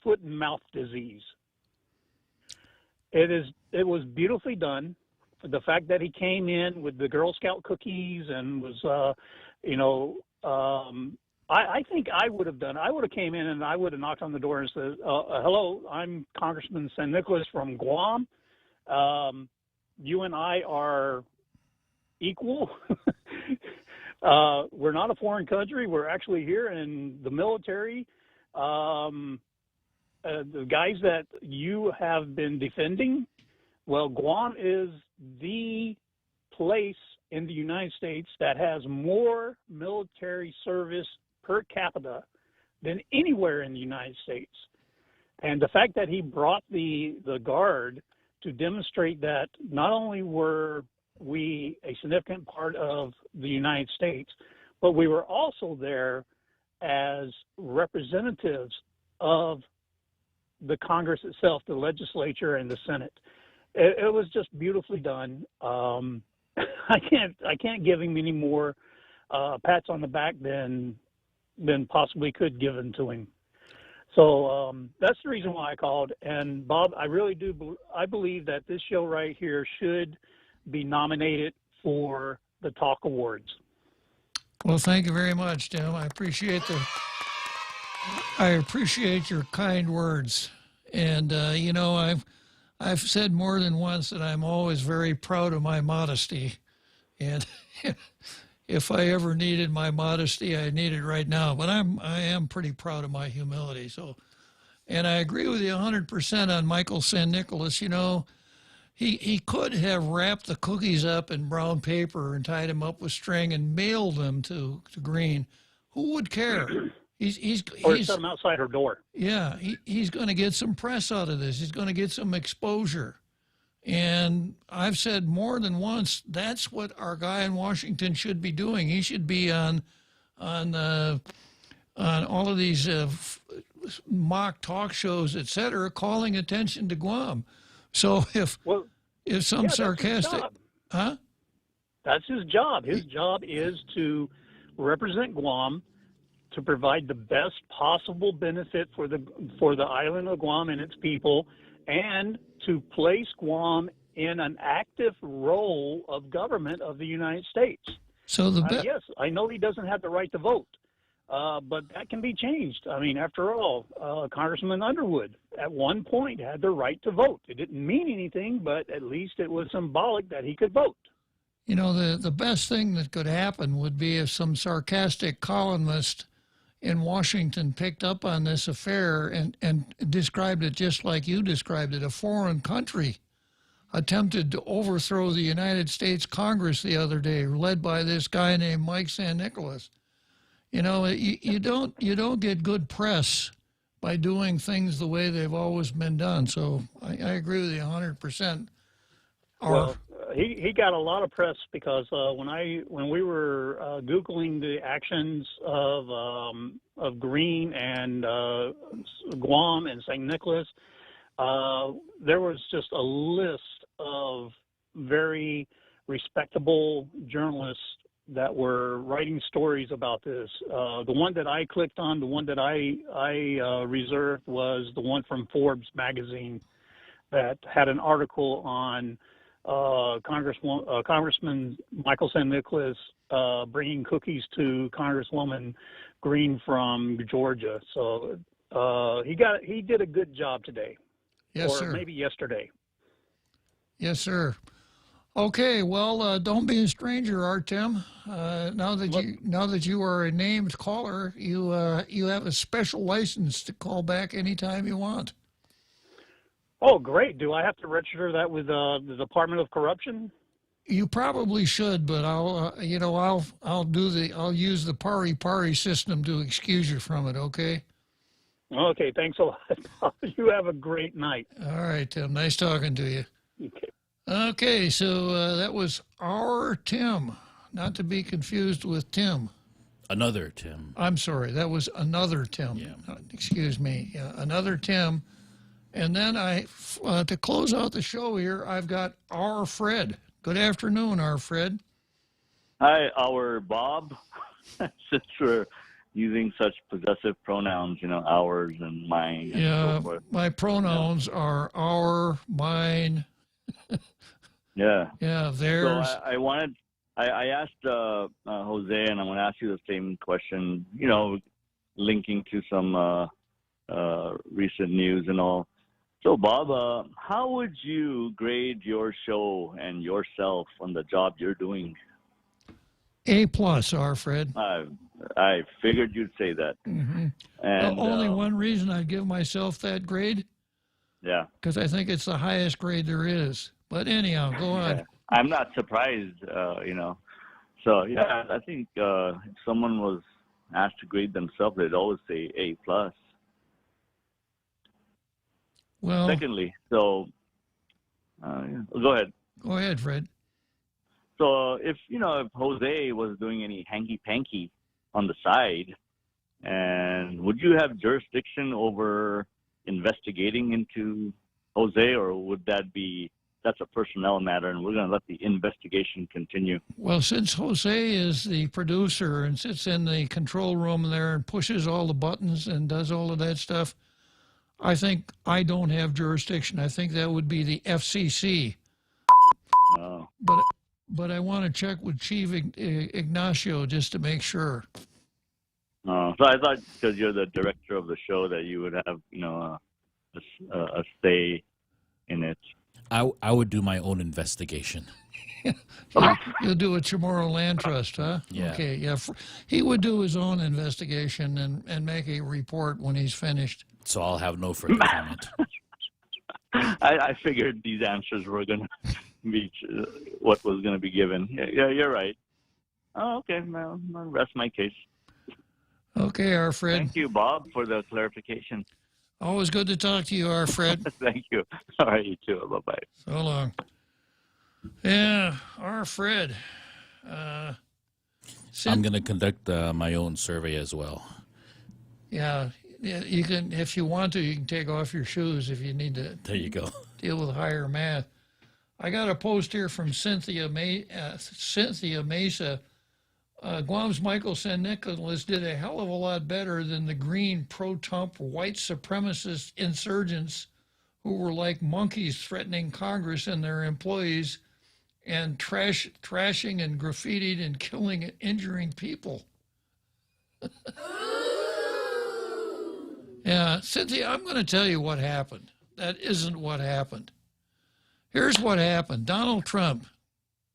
foot and mouth disease. It was beautifully done. The fact that he came in with the Girl Scout cookies and was, I think I would have done. I would have came in and I would have knocked on the door and said, "Hello, I'm Congressman San Nicolas from Guam. You and I are equal." We're not a foreign country. We're actually here in the military. The guys that you have been defending, well, Guam is the place in the United States that has more military service per capita than anywhere in the United States. And the fact that he brought the Guard to demonstrate that not only were we a significant part of the United States, but we were also there as representatives of the Congress itself, the legislature and the Senate. It was just beautifully done. I can't give him any more pats on the back than possibly could given to him. So that's the reason why I called. And Bob, I really do. I believe that this show right here should be nominated for the Talk Awards. Well, thank you very much, Tim. I appreciate your kind words. And I've said more than once that I'm always very proud of my modesty. And if I ever needed my modesty, I need it right now. But I am pretty proud of my humility. So, and I agree with you 100% on Michael San Nicolas. He could have wrapped the cookies up in brown paper and tied them up with string and mailed them to Green. Who would care? He's set them outside her door. Yeah, he's going to get some press out of this. He's going to get some exposure. And I've said more than once, that's what our guy in Washington should be doing. He should be on all of these mock talk shows, et cetera, calling attention to Guam. So if some sarcastic, huh? That's his job. His job is to represent Guam, to provide the best possible benefit for the island of Guam and its people, and to place Guam in an active role of government of the United States. So yes, I know he doesn't have the right to vote, but that can be changed. I mean, after all, Congressman Underwood at one point had the right to vote. It didn't mean anything, but at least it was symbolic that he could vote. You know, the best thing that could happen would be if some sarcastic columnist in Washington picked up on this affair and described it just like you described it. A foreign country attempted to overthrow the United States Congress the other day, led by this guy named Mike San Nicolas. You know, you don't get good press by doing things the way they've always been done. So I agree with you 100%. Well, he got a lot of press because when we were Googling the actions of Green and Guam and St. Nicholas, there was just a list of very respectable journalists that were writing stories about this. The one that I clicked on, the one that I reserved, was the one from Forbes magazine that had an article on Congressman Michael San Nicolas bringing cookies to Congresswoman Green from Georgia. So he did a good job today. Yes, or sir. Maybe yesterday. Yes, sir. Okay, well, don't be a stranger, Artem. Now that you are a named caller, you have a special license to call back anytime you want. Oh, great! Do I have to register that with the Department of Corruption? You probably should, but I'll use the pari system to excuse you from it. Okay. Okay, thanks a lot. You have a great night. All right, Tim. Nice talking to you. Okay. Okay, so that was our Tim, not to be confused with Tim. Another Tim. I'm sorry, that was another Tim. Yeah. Excuse me. Yeah, another Tim. And then to close out the show here, I've got our Fred. Good afternoon, our Fred. Hi, our Bob. Since we're using such possessive pronouns, ours and mine and so forth. My pronouns are our, mine. Yeah. Yeah, theirs. So I asked Jose, and I'm going to ask you the same question, linking to some recent news and all. So, Bob, how would you grade your show and yourself on the job you're doing? A+, our Fred. I figured you'd say that. Mm-hmm. And only one reason I'd give myself that grade. Yeah. Because I think it's the highest grade there is. But anyhow, go on. Yeah. I'm not surprised, So, yeah, I think if someone was asked to grade themselves, they'd always say A+. Well, secondly, so go ahead. Go ahead, Fred. So if Jose was doing any hanky-panky on the side, and would you have jurisdiction over investigating into Jose, or would that's a personnel matter and we're going to let the investigation continue? Well, since Jose is the producer and sits in the control room there and pushes all the buttons and does all of that stuff, I think I don't have jurisdiction. I think that would be the FCC. Oh. But I want to check with Chief Ignacio just to make sure. So I thought because you're the director of the show that you would have, a say in it. I would do my own investigation. You'll do a Chamorro Land Trust, huh? Yeah. Okay, yeah. He would do his own investigation and make a report when he's finished. So I'll have no further comment. I figured these answers were going to be what was going to be given. Yeah, you're right. Oh, okay. Well, I'll rest my case. Okay, our Fred. Thank you, Bob, for the clarification. Always good to talk to you, our Fred. Thank you. All right, you too. Bye-bye. So long. Yeah, our Fred. I'm going to conduct my own survey as well. Yeah, you can, if you want to, you can take off your shoes if you need to. There you go. Deal with higher math. I got a post here from Cynthia Mesa Guam's Michael San Nicolas did a hell of a lot better than the green pro-Trump white supremacist insurgents who were like monkeys threatening Congress and their employees and trashing and graffitiing and killing and injuring people. Yeah, Cynthia, I'm going to tell you what happened. That isn't what happened. Here's what happened. Donald Trump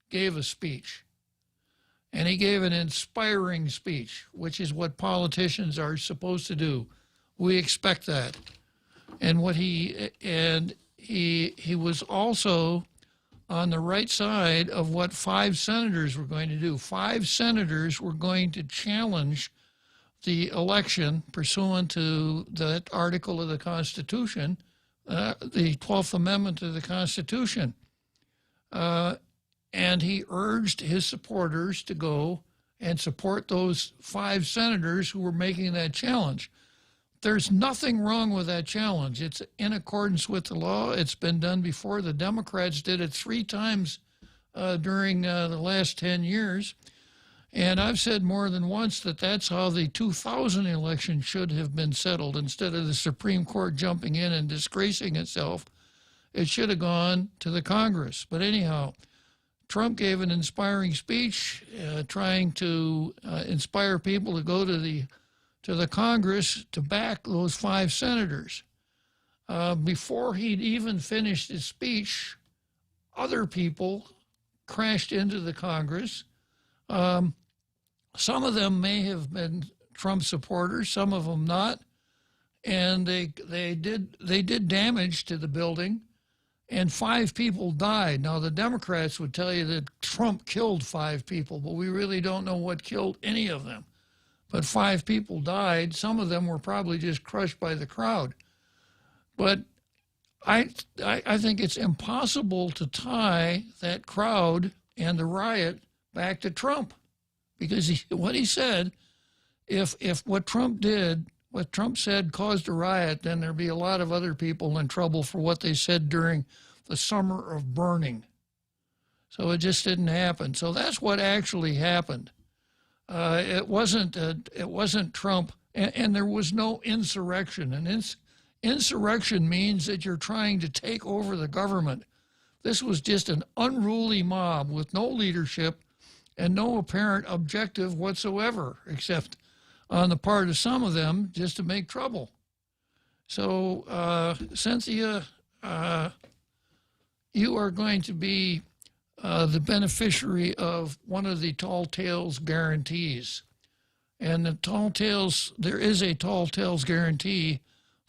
gave a speech, and he gave an inspiring speech, which is what politicians are supposed to do. We expect that. And he was also on the right side of what 5 senators were going to do. 5 senators were going to challenge the election pursuant to that article of the Constitution, the 12th Amendment to the Constitution. And he urged his supporters to go and support those 5 senators who were making that challenge. There's nothing wrong with that challenge. It's in accordance with the law. It's been done before. The Democrats did it 3 times during the last 10 years. And I've said more than once that that's how the 2000 election should have been settled. Instead of the Supreme Court jumping in and disgracing itself, it should have gone to the Congress. But anyhow, Trump gave an inspiring speech trying to inspire people to go to the Congress to back those 5 senators. Before he'd even finished his speech, other people crashed into the Congress. Some of them may have been Trump supporters, some of them not, and they did damage to the building, and 5 people died. Now the Democrats would tell you that Trump killed 5 people, but we really don't know what killed any of them. But 5 people died. Some of them were probably just crushed by the crowd. But I think it's impossible to tie that crowd and the riot back to Trump. Because what he said, if what Trump said caused a riot, then there'd be a lot of other people in trouble for what they said during the summer of burning. So it just didn't happen. So that's what actually happened. It wasn't Trump, and there was no insurrection. And insurrection means that you're trying to take over the government. This was just an unruly mob with no leadership and no apparent objective whatsoever, except on the part of some of them just to make trouble. So, Cynthia, you are going to be the beneficiary of one of the Tall Tales guarantees. And the Tall Tales, there is a Tall Tales guarantee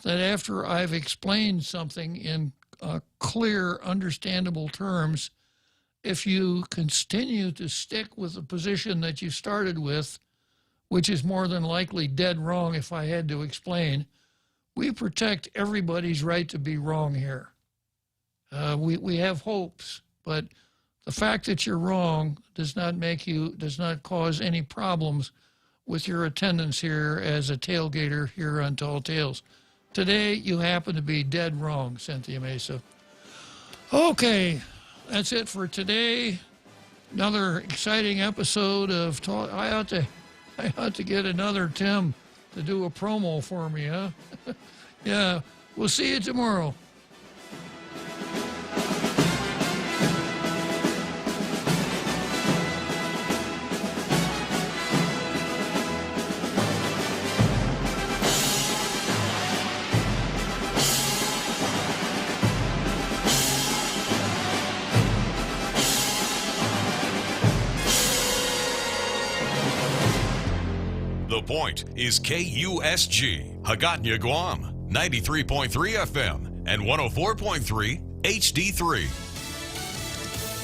that after I've explained something in clear, understandable terms, if you continue to stick with the position that you started with, which is more than likely dead wrong if I had to explain, we protect everybody's right to be wrong here. We have hopes, but the fact that you're wrong does not cause any problems with your attendance here as a tailgater here on Tall Tales. Today, you happen to be dead wrong, Cynthia Mesa. Okay, that's it for today. Another exciting episode of Talk. I ought to get another Tim to do a promo for me, huh? Yeah, we'll see you tomorrow. The Point is KUSG, Hagåtña, Guam, 93.3 FM and 104.3 HD3.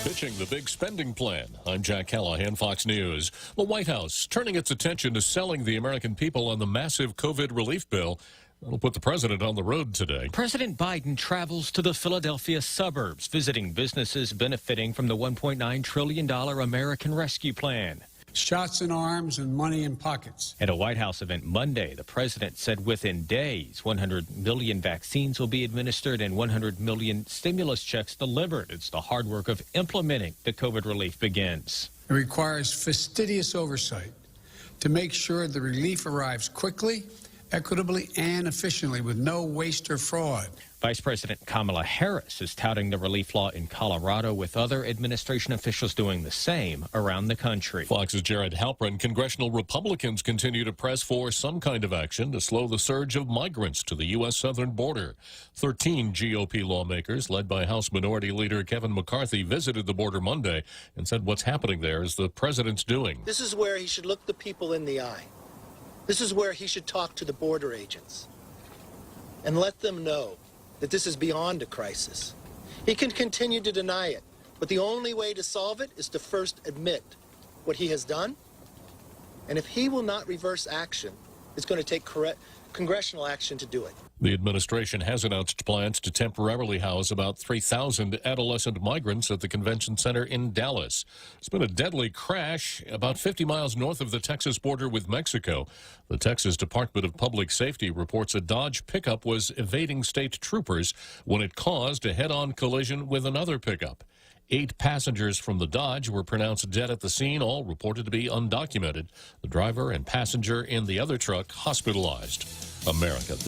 Pitching the big spending plan. I'm Jack Callahan, Fox News. The White House turning its attention to selling the American people on the massive COVID relief bill. That'll put the president on the road today. President Biden travels to the Philadelphia suburbs, visiting businesses benefiting from the $1.9 trillion American Rescue Plan. Shots in arms and money in pockets. At a White House event Monday, the president said within days, 100 million vaccines will be administered and 100 million stimulus checks delivered. It's the hard work of implementing the COVID relief begins. It requires fastidious oversight to make sure the relief arrives quickly, equitably, and efficiently with no waste or fraud. Vice President Kamala Harris is touting the relief law in Colorado, with other administration officials doing the same around the country. Fox's Jared Halpern. Congressional Republicans continue to press for some kind of action to slow the surge of migrants to the U.S. southern border. 13 GOP lawmakers, led by House Minority Leader Kevin McCarthy, visited the border Monday and said what's happening there is the president's doing. This is where he should look the people in the eye. This is where he should talk to the border agents and let them know that this is beyond a crisis. He can continue to deny it, but the only way to solve it is to first admit what he has done. And if he will not reverse action, it's going to take congressional action to do it. The administration has announced plans to temporarily house about 3,000 adolescent migrants at the convention center in Dallas. It's been a deadly crash about 50 miles north of the Texas border with Mexico. The Texas Department of Public Safety reports a Dodge pickup was evading state troopers when it caused a head-on collision with another pickup. 8 passengers from the Dodge were pronounced dead at the scene, all reported to be undocumented. The driver and passenger in the other truck hospitalized. America.